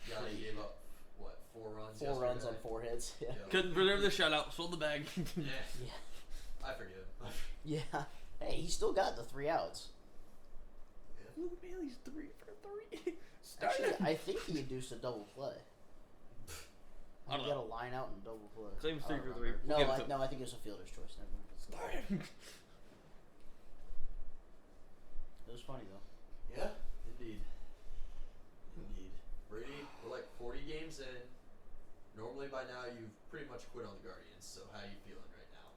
Yeah, he gave up, what, 4 runs 4 runs on yesterday? 4 hits. Yeah. Yeah. Couldn't preserve the shutout. Sold the bag. Yeah. Yeah. I forgive. Yeah. Hey, he still got the 3 outs. Luke Bailey's 3 for 3. Actually, I think he induced a double play. I don't He got know. a line out and double play. Claims I 3 don't for 3. remember. We'll No, give it to I think it was a fielder's choice. Never mind. It was funny though. Yeah, indeed. Indeed. Brady, we're like 40 games in. Normally by now you've pretty much quit on the Guardians, so how are you feeling right now?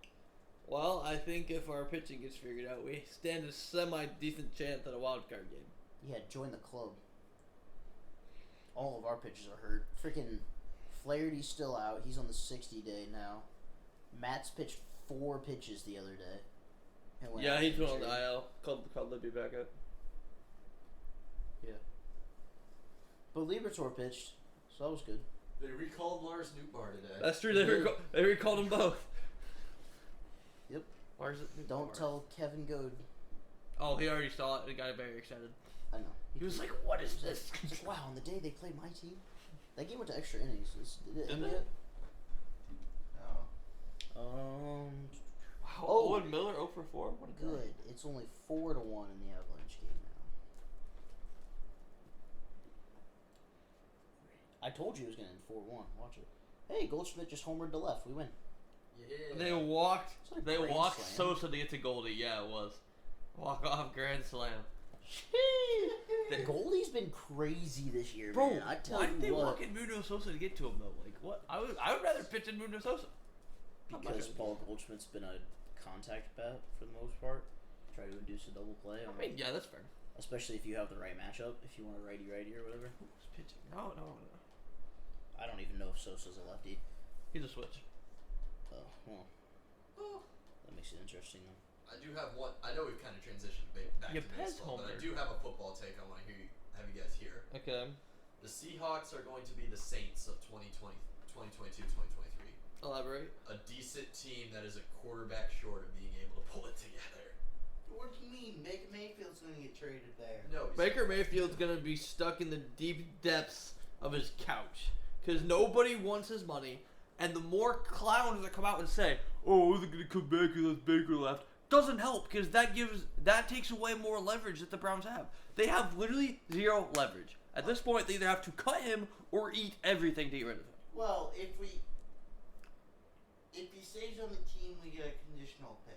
Well, I think if our pitching gets figured out, we stand a semi-decent chance at a wild card game. Yeah, join the club. All of our pitchers are hurt. Freaking Flaherty's still out. He's on the 60-day now. Matt's pitched 4 pitches the other day. and went Yeah, out he's been on injured. the IL. Called Libby back up. Yeah. But Libertor pitched, so that was good. They recalled Lars Nootbaar today. That's true. They recalled them both. Yep. Where's it? Don't tell Kevin Goad. Oh, he already saw it. He got very excited. I know. He was like, "What is this?" He's like, wow, on the day they played my team, that game went to extra innings. Did it end Did it? yet? No. Wow. Oh. Owen Miller 0 for 4. What a guy. Good. It's only 4-1 in the Avalanche game now. I told you it was going to end 4-1. Watch it. Hey, Goldschmidt just homered to left. We win. Yeah. They walked. It's not a They grand walked slam. Sosa to get to Goldie. Yeah, it was. Walk off grand slam. Goldie's been crazy this year, Bro, man. I tell why you did they what. walk in Mundo Sosa to get to him though? Like what? I would rather pitch in Mundo Sosa. Because Paul Goldschmidt's been a contact bat for the most part. Try to induce a double play. I mean, yeah, that's fair. Especially if you have the right matchup. If you want a righty-righty or whatever. Who's pitching? No. I don't even know if Sosa's a lefty. He's a switch. Oh, well. That makes it interesting though. I do have one. I know we've kind of transitioned back You to pez baseball, but I homer. do have a football take. I want to have you guys hear. Okay. The Seahawks are going to be the Saints of 2022, 2023. Elaborate. A decent team that is a quarterback short of being able to pull it together. What do you mean? Baker Mayfield's gonna get traded there. No, he's Baker Mayfield's gonna be stuck in the deep depths of his couch because nobody wants his money, and the more clowns that come out and say, "Oh, they're gonna come back unless Baker left," doesn't help because that takes away more leverage that the Browns have. They have literally zero leverage at this point. They either have to cut him or eat everything to get rid of him. Well, if he stays on the team, we get a conditional pick.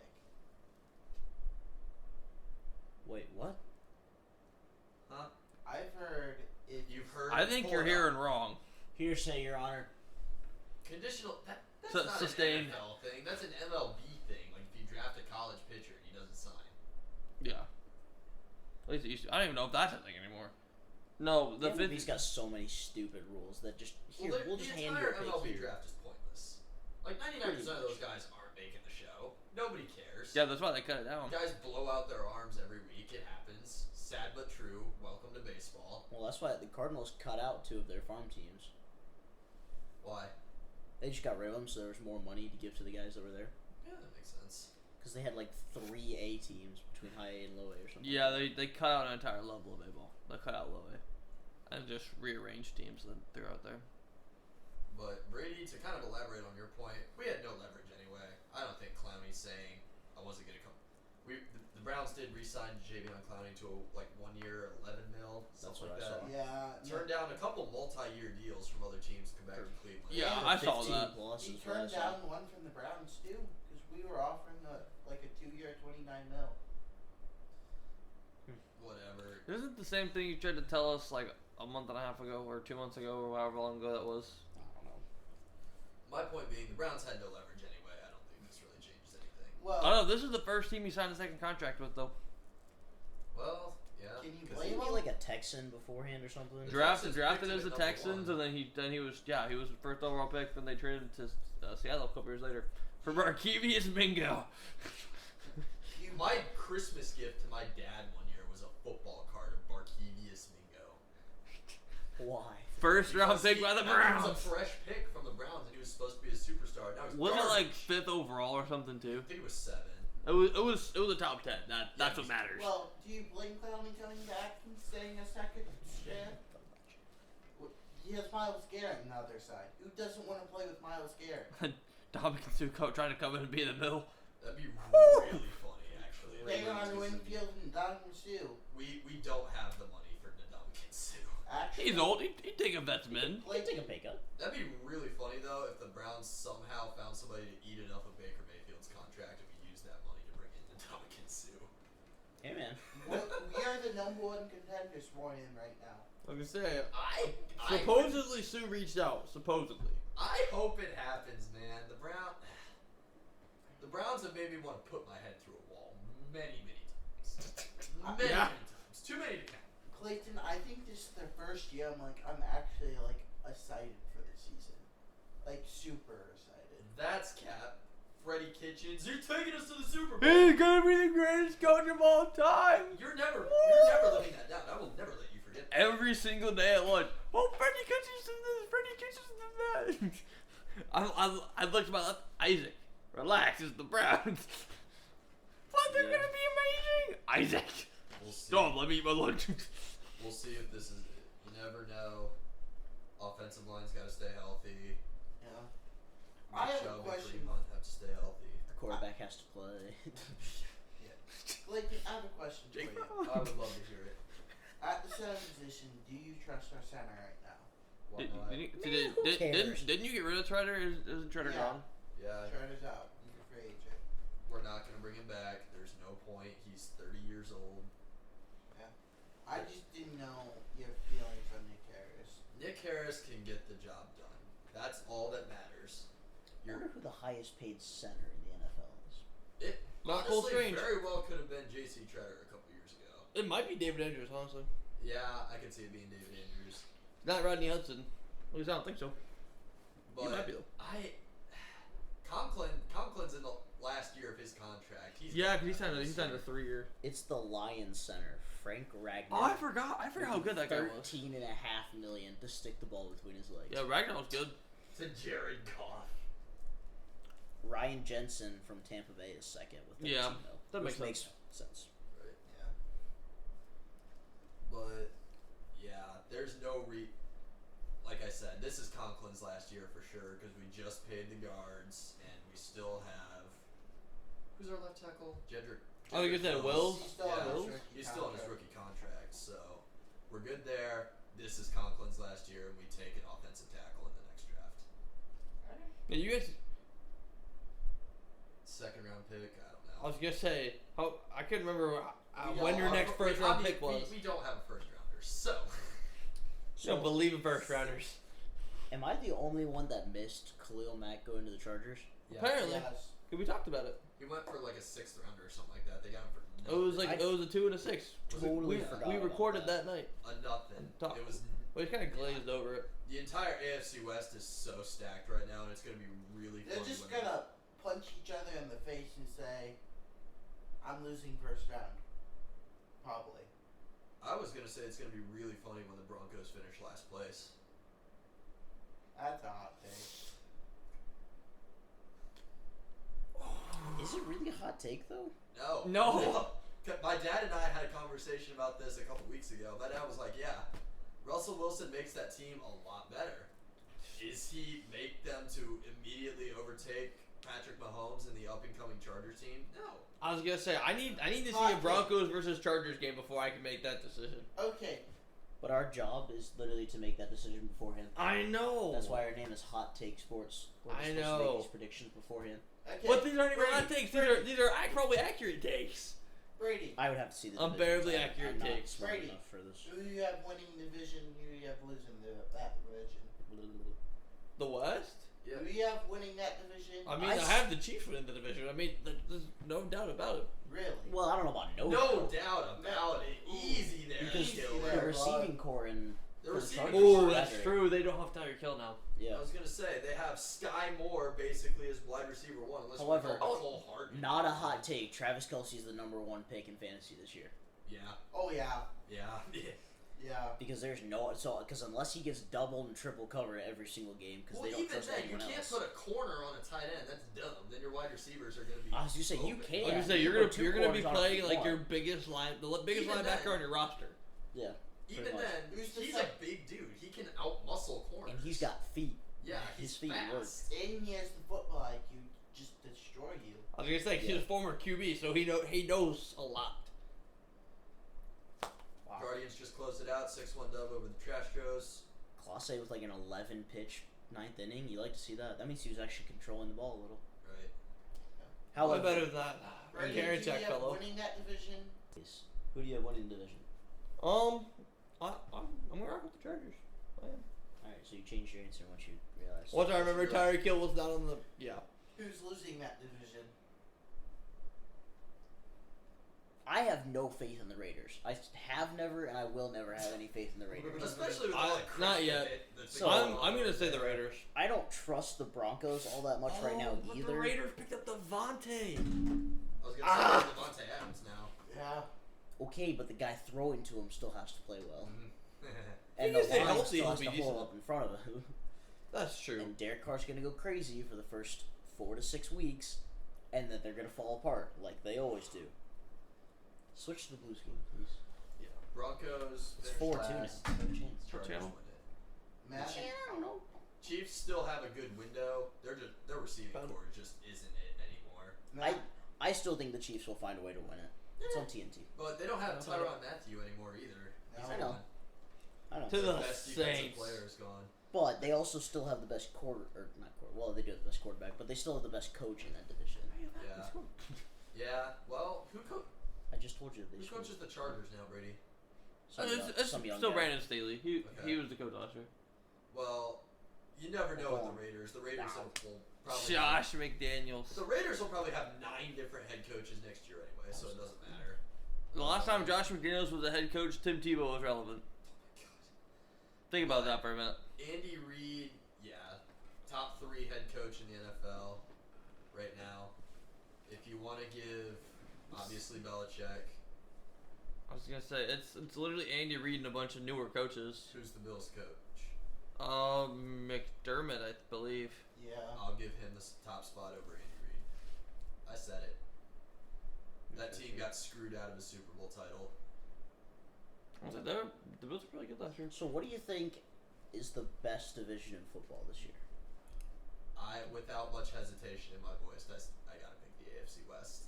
Wait, what? Huh? I've heard if You've heard. I think pull you're it up. hearing wrong. Hearsay, Your Honor. Conditional. That's Su- not sustained. an NFL thing. That's an MLB thing. Like if you draft a college pitcher and he doesn't sign. Yeah. At least it used to. I don't even know if that's a thing anymore. No, the The fifth. MLB's got so many stupid rules that just here Well, we'll just the hand you a entire pick MLB here. draft is pointless. Like 99% of those guys aren't making the show. Nobody cares. Yeah, that's why they cut it down. Guys blow out their arms every week. It happens. Sad but true. Welcome to baseball. Well, that's why the Cardinals cut out 2 of their farm teams. Why? They just got rid of them, so there was more money to give to the guys that were there. Yeah, that makes sense. Because they had like 3 A teams between high A and low A or something. Yeah, they cut out an entire level of A-ball. They cut out low A. And just rearranged teams that threw out there. But Brady, to kind of elaborate on your point, we had no leverage anyway. I don't think Clowney's saying I wasn't gonna come. The Browns did re-sign Javion Clowney to a 1 year, $11 million, That's something what like I that. saw. Yeah. Turned down a couple multi-year deals from other teams to come back to Cleveland. Yeah, Yeah, I saw 15 that. plus He is what I turned saw. down one from the Browns too, because we were offering a 2-year, $29 million. Whatever. Isn't the same thing you tried to tell us like a month and a half ago or 2 months ago or however long ago that was? I don't know. My point being, the Browns had no leverage anyway. I don't think this really changes anything. Well, I don't know. This is the first team he signed a second contract with though. Well, yeah. Can you 'cause blame Wasn't him? he like a Texan beforehand or something? The Drafted Texans picked as the him at number Texans, 1. and then he was the first overall pick. Then they traded him to Seattle a couple years later for Markevius Mingo. My Christmas gift to my dad one year was a football card of Barkevius Mingo. Why? First round Because pick by the He was Browns. a fresh pick from the Browns, and he was supposed to be a superstar. Now he's Wasn't it like garbage. 5th overall or something too? I think it was 7. It was a top 10. That's what matters. Well, do you blame Clowney coming back and staying a second strand? He has Miles Garrett on the other side. Who doesn't want to play with Miles Garrett? Dominic Suko trying to come in and be in the middle. That'd be really funny, actually. Hang on, season. Winfield and Donovan Sue. We don't have the money for Ndamukong Suh. Actually, He's old. He'd take a veteran. He can take a pay cut. That'd be really funny though if the Browns somehow found somebody to eat enough of Baker Mayfield's contract and we used that money to bring in Ndamukong Suh. Hey man. we are the #1 contenders for him right now. Like I say, I supposedly Sue reached out. Supposedly. I hope it happens, man. The Browns have made me want to put my head through a wall many times. Many times. Too many to count. Clayton, I think this is their first year. I'm actually excited for the season, super excited. That's cap. Freddie Kitchens, you're taking us to the Super Bowl. He's gonna be the greatest coach of all time. You're never living that down. I will never let you forget that. Every single day at lunch. Oh, Freddie Kitchens did this. Freddie Kitchens did that. I looked at my left. Isaac, relax. It's the Browns. But they're Yeah. gonna be amazing. Isaac, We'll see. stop. Let me eat my lunch. We'll see if this is it. You never know. Offensive line's got to stay healthy. Yeah. Nick I have a Chubb and question. Kareem Hunt have to stay healthy. The quarterback has to play. Clayton, I have a question for Jake you. I would love to hear it. At the center position, do you trust our center right now? Why not? Didn't you get rid of Treader? Isn't Treader Yeah. gone? Yeah, Treader's out. He's a free agent. we're not going to bring him back. There's no point. He's 30 years old. I just didn't know your feelings on Nick Harris. Nick Harris can get the job done. That's all that matters. I wonder who the highest paid center in the NFL is. It Not Cole honestly Strange. very well could have been J.C. Treader a couple years ago. It might be David Andrews, honestly. Yeah, I could see it being David Andrews. Not Rodney Hudson. At least I don't think so. But He might be though. Conklin's in the last year of his contract. Yeah, because he signed a 3-year. It's the Lions center, Frank Ragnar. Oh, I forgot how good that guy was. $13.5 million to stick the ball between his legs. Yeah, Ragnar was good. To Jared Goff. Ryan Jensen from Tampa Bay is second with 13 Yeah, mil, that which makes makes sense. Right. Yeah. But yeah, there's no like I said, this is Conklin's last year for sure because we just paid the guards and we still have who's our left tackle? Jedrick. I think you said Wills. He's still Yeah, on his Wills? rookie He's still on his contract. rookie contract, so we're good there. This is Conklin's last year, and we take an offensive tackle in the next draft. Yeah, you guys. Second round pick, I don't know. I was gonna say I couldn't remember We when don't- your next first round pick was. We don't have a first rounder, so Don't believe in first rounders. Am I the only one that missed Khalil Mack going to the Chargers? yeah. Apparently, Yes. we talked about it. He went for like a 6th rounder or something like that. They got him for It was like I it was a 2 and a 6. totally we, forgot we about recorded that. that night. a nothing. Talk. It was We kind of glazed over it. the entire AFC West is so stacked right now, and it's gonna be really They're fun. just when- gonna punch each other in the face and say, "I'm losing first round." Probably. I was gonna say it's gonna be really funny when the Broncos finish last place. That's a hot take. Is it really a hot take though? No. No. My dad and I had a conversation about this a couple weeks ago. My dad was like, yeah, Russell Wilson makes that team a lot better. Is he make them to immediately overtake Patrick Mahomes in the up-and-coming Chargers team? No. I was gonna say I need to see Hot a take. Broncos versus Chargers game before I can make that decision. Okay. But our job is literally to make that decision beforehand. I know. That's why our name is Hot Take Sports. We're I supposed to know. make these predictions beforehand. Okay. But these aren't even Brady, hot takes. These are probably accurate takes. Brady. I would have to see the Unbearably divisions. accurate I'm not take. smart Brady. enough for this. Who do you have winning division? Who do you have losing that division? The West. Yeah. Who do you have winning that division? I mean, I have the Chiefs winning the division. I mean, there's no doubt about it. Really? Well, I don't know about no. No doubt about it. Ooh. Easy there. Because Easy Killer. there. the receiving core in The the receiving Chargers core- Oh, is that's better. true. They don't have Tyreek Hill now. Yeah. I was gonna say they have Sky Moore basically as wide receiver 1, unless However, we call Cole Hardman. Not a hot take. Travis Kelce's the #1 pick in fantasy this year. Yeah, Oh yeah. yeah. Yeah. Because there's because unless he gets double and triple covered every single game, because Well, they don't even trust then, you anyone can't else. put a corner on a tight end. That's dumb. Then your wide receivers are gonna be. I was gonna say you open. can. I was gonna say you you're put gonna two you're gonna be corners on playing like one. your biggest biggest Even linebacker then- on your roster. Yeah. Even pretty much. then, Who's the he's sec- a big dude. He can out muscle corners. And he's got feet. yeah, his he's feet fast. work. And he has the football IQ just destroy you. I was gonna say he's a former QB, so he knows a lot. Wow. Guardians just closed it out, 6-1 dub over the Trash Joes. Clase with like an 11 pitch ninth inning. You like to see that. That means he was actually controlling the ball a little. Right. Way However, better than that. Brady, Karen do you check have fellow. winning that division? who do you have winning the division? I'm gonna rock with the Chargers. I am. Alright, so you changed your answer once you realized. Once I remember Tyreek Hill was not on the Who's losing that division? I have no faith in the Raiders. I have never, and I will never have any faith in the Raiders. Especially with all the crap not yet. that's So- going I'm on gonna over say the there. Raiders. I don't trust the Broncos all that much right now but either. the Raiders picked up Devontae. I was gonna say Devontae Adams now. Yeah. Okay, but the guy throwing to him still has to play well. Mm-hmm. And He the can stay line healthy, still he'll has be to hold decent. up in front of him. That's true. And Derek Carr's going to go crazy for the first 4 to 6 weeks, and then they're going to fall apart like they always do. Switch to the Blues game, please. Yeah. Broncos. It's finished 4-2 now. last. No chance. Chargers channel? win it. Matt, I don't know. Chiefs still have a good window. Their receiving Fun. core just isn't it anymore. Matt, I still think the Chiefs will find a way to win it. It's on TNT. But they don't have Yeah. Tyrann Mathieu anymore either. He's I know. gone. I don't To know. the The best defensive Saints. player is gone. But they also still have the best well, they do have the best quarterback, but they still have the best coach in that division. Yeah. Yeah. Well, I just told you that they who should. coaches the Chargers now, Brady? It's some young still guy. Brandon Staley. He Okay. was the coach last year. Well, you never know with Wow. the Raiders. The Raiders will probably Josh McDaniels. The Raiders will probably have 9 different head coaches next year anyway, so it doesn't matter. The last time Josh McDaniels was the head coach, Tim Tebow was relevant. Think about that for a minute. Andy Reid, yeah, top 3 head coach in the NFL right now. If you want to give, obviously Belichick. I was gonna say it's literally Andy Reid and a bunch of newer coaches. Who's the Bills coach? McDermott, I believe. yeah. I'll give him the top spot over Andy Reid. I said it. That team got screwed out of a Super Bowl title. The Bills were really good last year. So, what do you think is the best division in football this year? Without much hesitation in my voice, I gotta pick the AFC West.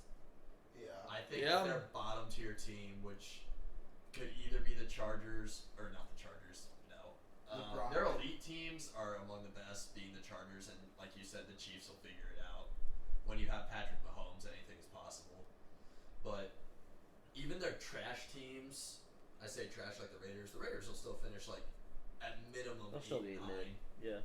Yeah. I think Yeah. that their bottom tier team, which could either be the Chargers or not the Chargers. No, The their Broncos. elite teams are among the best, being the Chargers, and like you said, the Chiefs will figure it out. When you have Patrick Mahomes, anything is possible. But even their trash teams, I say trash like the Raiders. The Raiders will still finish like at minimum. They'll still 8, be 9. mid. Yeah.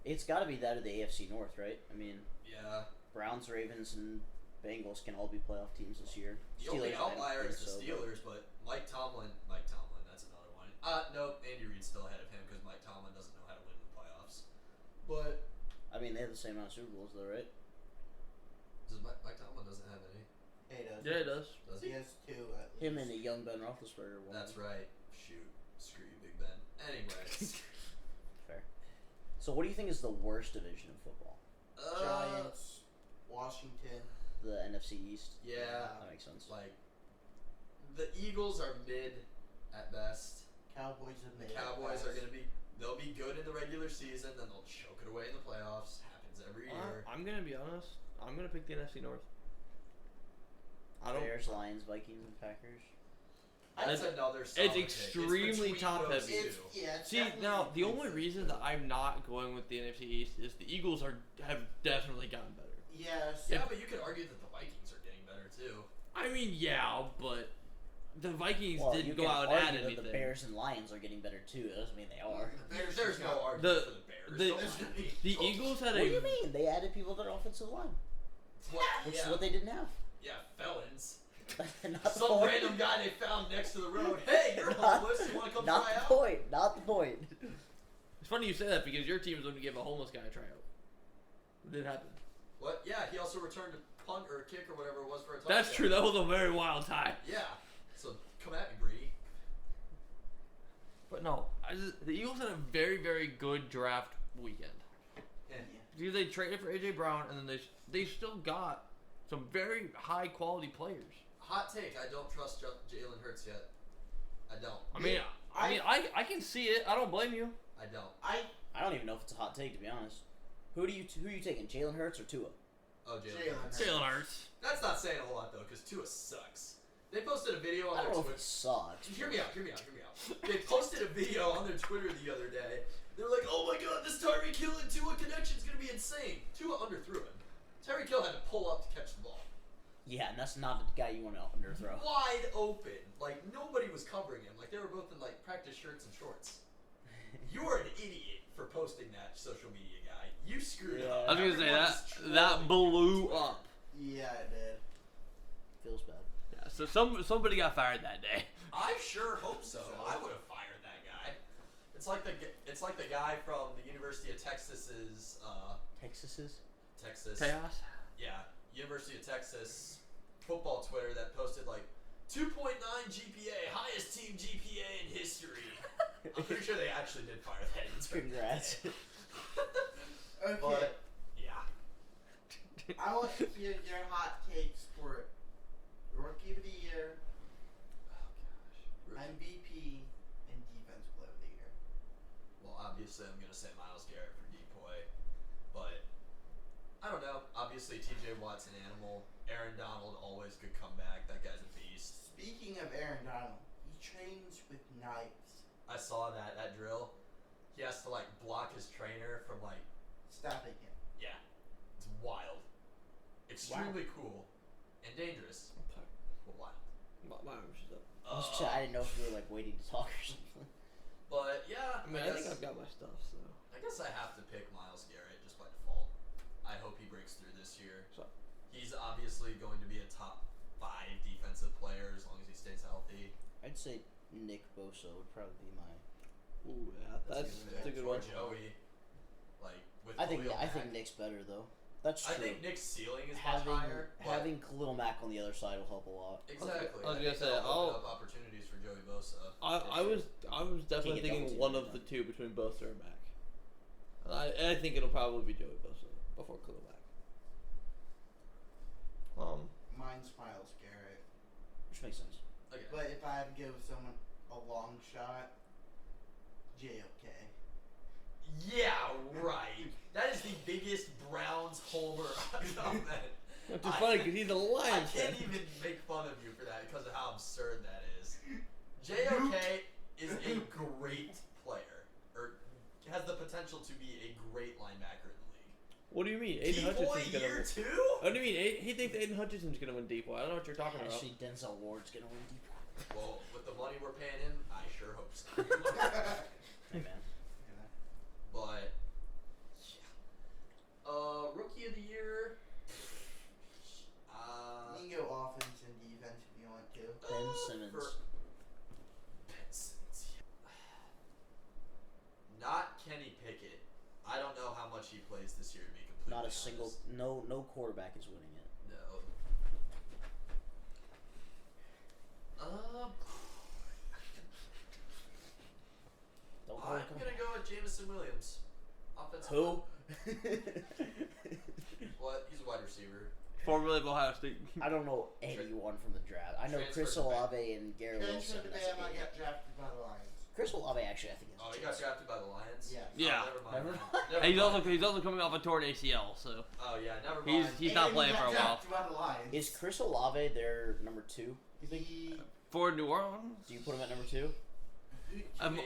It's got to be that of the AFC North, right? I mean, Yeah. Browns, Ravens, and Bengals can all be playoff teams this year. The only Steelers, I don't outlier think is the so, but- Steelers, but Mike Tomlin, that's another one. Nope, Andy Reid's still ahead of him because Mike Tomlin doesn't know how to win the playoffs. But I mean, they have the same amount of Super Bowls, though, right? Mike Tomlin doesn't have any, He does. Yeah, it does. does He he? has 2 at least. Him and a young Ben Roethlisberger won. That's right. Shoot, screw you, Big Ben. Anyways, Fair. So, what do you think is the worst division in football? Giants, Washington. The NFC East? Yeah, That makes sense. like the Eagles are mid at best. Cowboys have The made Cowboys are they'll be good in the regular season, then they'll choke it away in the playoffs. Happens every year. I'm gonna be honest. I'm gonna pick the NFC North. I don't. Bears, Lions, Vikings, and Packers. That's another. Solid pick. extremely between top those heavy. two. It's See, definitely now the between only the reason two. that I'm not going with the NFC East is the Eagles have definitely gotten better. Yes. Yeah, but you could argue that the Vikings are getting better too. I mean, yeah, but the Vikings Well, you didn't can go out and add argue that anything. the Bears and Lions are getting better too. That doesn't mean they are. The Bears There's just no got- argument The- for the Bears. the- Don't worry. The Eagles had What a. do you mean? They added people to their offensive line, What? which Yeah, is what they didn't have. yeah, felons. Not the Some point. random guy they found next to the road. Hey, you're Not- homeless. You want to come Not try the out? point. Not the point. It's funny you say that because your team is going to give a homeless guy a tryout. It didn't happen. What? Yeah, he also returned a punt or a kick or whatever it was for a touchdown. That's true. That was a very wild time. Yeah. So come at me, Brady. But no, the Eagles had a very, very good draft weekend. Yeah. Because they traded for AJ Brown, and then they still got some very high quality players. Hot take: I don't trust Jalen Hurts yet. I don't. I can see it. I don't blame you. I don't. I don't even know if it's a hot take, to be honest. Who you taking, Jalen Hurts or Tua? Oh, Jalen Hurts. Jalen Hurts. That's not saying a whole lot though, because Tua sucks. They posted a video on I their don't know if Twitter. it sucks. Hear me out. They posted a video on their Twitter the other day. They were like, "Oh my God, this Tyreek Hill and Tua connection is gonna be insane." Tua underthrew him. Tyreek Hill had to pull up to catch the ball. Yeah, and that's not the guy you want to underthrow. Wide open. Like, nobody was covering him. Like, they were both in, like, practice shirts and shorts. You're an idiot for posting that, social media guy. You screwed up. I was gonna say Everyone's that trolling blew you. up. Yeah, it did. Feels bad. Yeah, so somebody got fired that day. I sure hope so. I would have fired that guy. It's like the guy from the University of Texas's, Texas's? Texas. Chaos. Yeah, University of Texas football Twitter that posted like 2.9 GPA, highest team GPA in history. I'm pretty sure they actually did fire that intern. Congrats. Okay. But yeah, I want to hear your hot takes for Rookie of the Year, MVP, and Defensive Player of the Year. well, obviously I'm gonna say Miles Garrett for Depoy, but I don't know. Obviously TJ Watt's an animal. Aaron Donald always could come back. That guy's a beast. Speaking of Aaron Donald, he trains with knives. I saw that drill. He has to like block his trainer from like, Stopping him. yeah, it's wild, extremely cool, and dangerous, but wild. My arm's just up. I didn't know if you were like waiting to talk or something. But yeah, I mean, I think I've got my stuff. So. I guess I have to pick Miles Garrett just by default. I hope he breaks through this year. So. He's obviously going to be a top 5 defensive player as long as he stays healthy. I'd say Nick Bosa would probably be my. Ooh, yeah, that's a good Or one. Joey. Like with I think Khalil I Mack. think Nick's better though. That's true. I think Nick's ceiling is having much higher. but having Khalil Mack on the other side will help a lot. exactly. I was think gonna say, that'll open I'll- up opportunities for Joey Bosa. I was definitely Can't get thinking double one teamed of the every two between Bosa or Mac. I think it'll probably be Joey Bosa before Khalil Mack. Mine's Miles Garrett. Which makes sense. Okay. But if I had to give someone a long shot, JOK. Yeah, right. That is the biggest Browns homer I've done. Which is funny because he's a I Lions fan. can't even make fun of you for that because of how absurd that is. JOK is a great player, or has the potential to be a great linebacker in the league. What do you mean? Aiden Depoy Hutchinson's gonna year win. 2? What do you mean? He thinks Aiden Hutchinson's gonna win Depoy. I don't know what you're talking about. Actually, Denzel Ward's gonna win deep. Well, with the money we're paying him, I sure hope so. Hey man. But yeah. Rookie of the year. You can go offense and defense if you want to. Ben Simmons. Ben Simmons. Not Kenny Pickett. I don't know how much he plays this year to be completely Not a honest. single. No quarterback is winning it. No. Don't I'm hold him. gonna go with Jamison Williams. Offensive. Who? What? He's a wide receiver. Formerly of Ohio State. I don't know anyone from the draft. I know Transferred Chris to Bama. Olave and Gary Wilson. Transferred to That's Bama, it. got drafted by the Lions. Chris Olave actually, I think, is Oh, a he got chance. drafted by the Lions. Yeah. Yeah. Oh, never mind. Never then. mind. Never And mind. he's also coming off a torn ACL, so Oh yeah, never mind. he's not And playing he for a got while. drafted by the Lions. Is Chris Olave their number 2? You think? For New Orleans. Do you put him at number 2?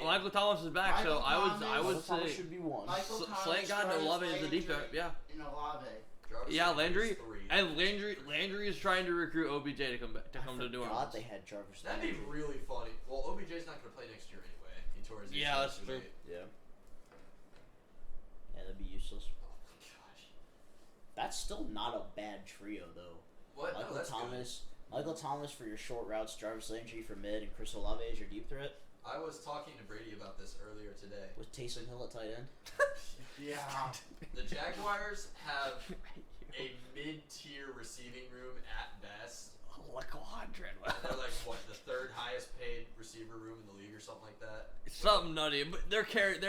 Michael Thomas is back, so Michael I Thomas. would Thomas say should be 1. Michael Thomas, Slant God and Jarvis Olave is the deep Landry, yeah. and Olave. Jarvis Yeah, Landry's Landry 3. and Landry is trying to recruit OBJ to come back to come to New God, Orleans. they had Jarvis That'd be Landry. really funny. Well, OBJ's not gonna play next year anyway. He tore his Yeah, ACL that's too true. late. Yeah. Yeah, that'd be useless. Oh my gosh. That's still not a bad trio, though. What? No, Michael that's Michael Thomas for your short routes, Jarvis Landry for mid, and Chris Olave as your deep threat good. I was talking to Brady about this earlier today. with Taysom Hill at tight end. Yeah. The Jaguars have a mid-tier receiving room at best. Like 100. And they're like what, the 3rd highest paid receiver room in the league or something like that. Something nutty, but they're carried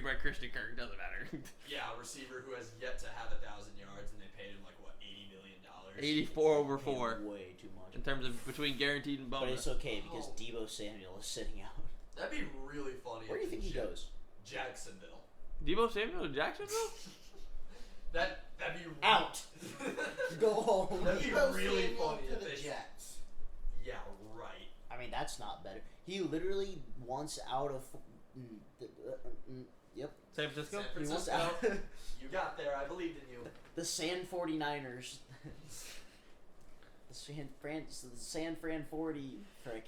by Christian Kirk. Doesn't matter. Yeah, a receiver who has yet to have 1,000 yards, and they paid him like what, $80 million. 84 over 4 Way too much. in terms of between guaranteed and But bonus. it's okay because Oh. Deebo Samuel is sitting out. That'd be really funny. Where do you if think he Ja- goes? Jacksonville. Deebo Samuel to Jacksonville? That'd be Out. Go home. That'd be Debo really Samuel funny to if the they. Jets. Yeah, right. I mean, that's not better. He literally wants out of. Yep. San Francisco? San He wants Francisco. out. You got there. I believed in you. The San 49ers. The San Fran 40 frick.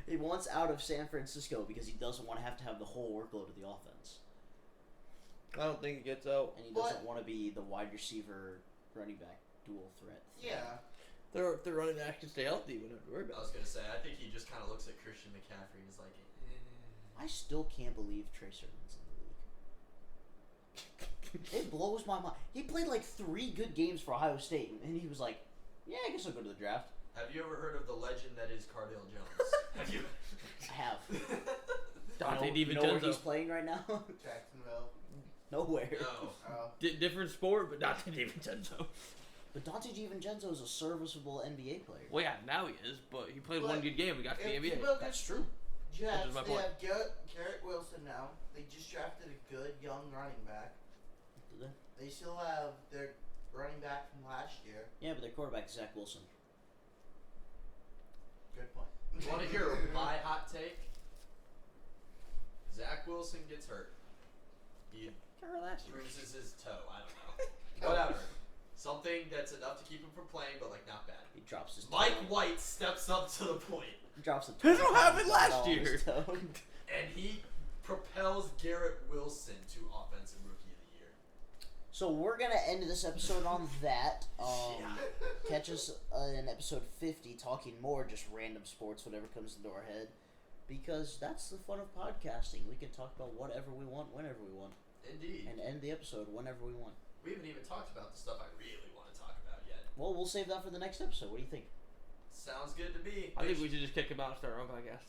He wants out of San Francisco because he doesn't want to have the whole workload of the offense. I don't think it gets out. And he doesn't want to be the wide receiver running back dual threat. Yeah. If they're running back can stay healthy, we don't have to worry I about was gonna say. I think he just kind of looks at Christian McCaffrey and is like. I still can't believe Trey Sermon's in the league. It blows my mind. He played like 3 good games for Ohio State, and he was like, "Yeah, I guess I'll go to the draft." Have you ever heard of the legend that is Cardale Jones? Have you? I have. Dante you know where DiVincenzo. he's playing right now? Jacksonville. Nowhere. No. Oh. Different sport, but Dante DiVincenzo. But Dante DiVincenzo is a serviceable NBA player. Well, yeah, now he is, but he played But one good game. We got to the if NBA. Debo That's gets true. Jets, my they point. have Garrett Wilson now. They just drafted a good young running back. Do they? They still have their running back from last year. Yeah, but their quarterback is Zach Wilson. Good point. You want to hear my hot take? Zach Wilson gets hurt. He bruises his toe. I don't know. Whatever. Something that's enough to keep him from playing, but like not bad. He drops his Mike toe. White steps up to the point, He drops the This toe. what happened last on his year. toe. and he propels Garrett Wilson to Offensive Rookie of the Year. So we're gonna end this episode on that. Yeah. Catch us in episode 50, talking more just random sports, whatever comes into our head, because that's the fun of podcasting. We can talk about whatever we want, whenever we want, Indeed. and end the episode whenever we want. We haven't even talked about the stuff I really want to talk about yet. Well, we'll save that for the next episode. What do you think? Sounds good to me. I think we should just kick him out and start our own podcast.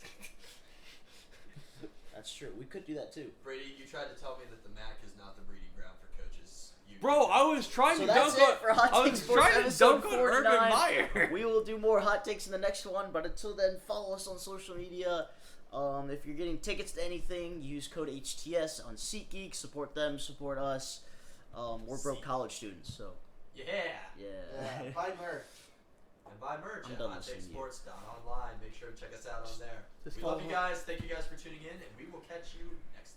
That's true. We could do that too. Brady, you tried to tell me that the MAC is not the breeding ground for coaches. You Bro, I was trying So to that's dunk it for Hot on. I Take was Sports trying to episode dunk on Urban 49. Meyer. We will do more hot takes in the next one, but until then, follow us on social media. If you're getting tickets to anything, use code HTS on SeatGeek. Support them, support us. We're broke college students, so Yeah. yeah. Buy merch. And buy merch I'm at done listening to you. HotTakeSports.online. Make sure to check us out on there. Just We love follow you guys. Thank you guys for tuning in, and we will catch you next time.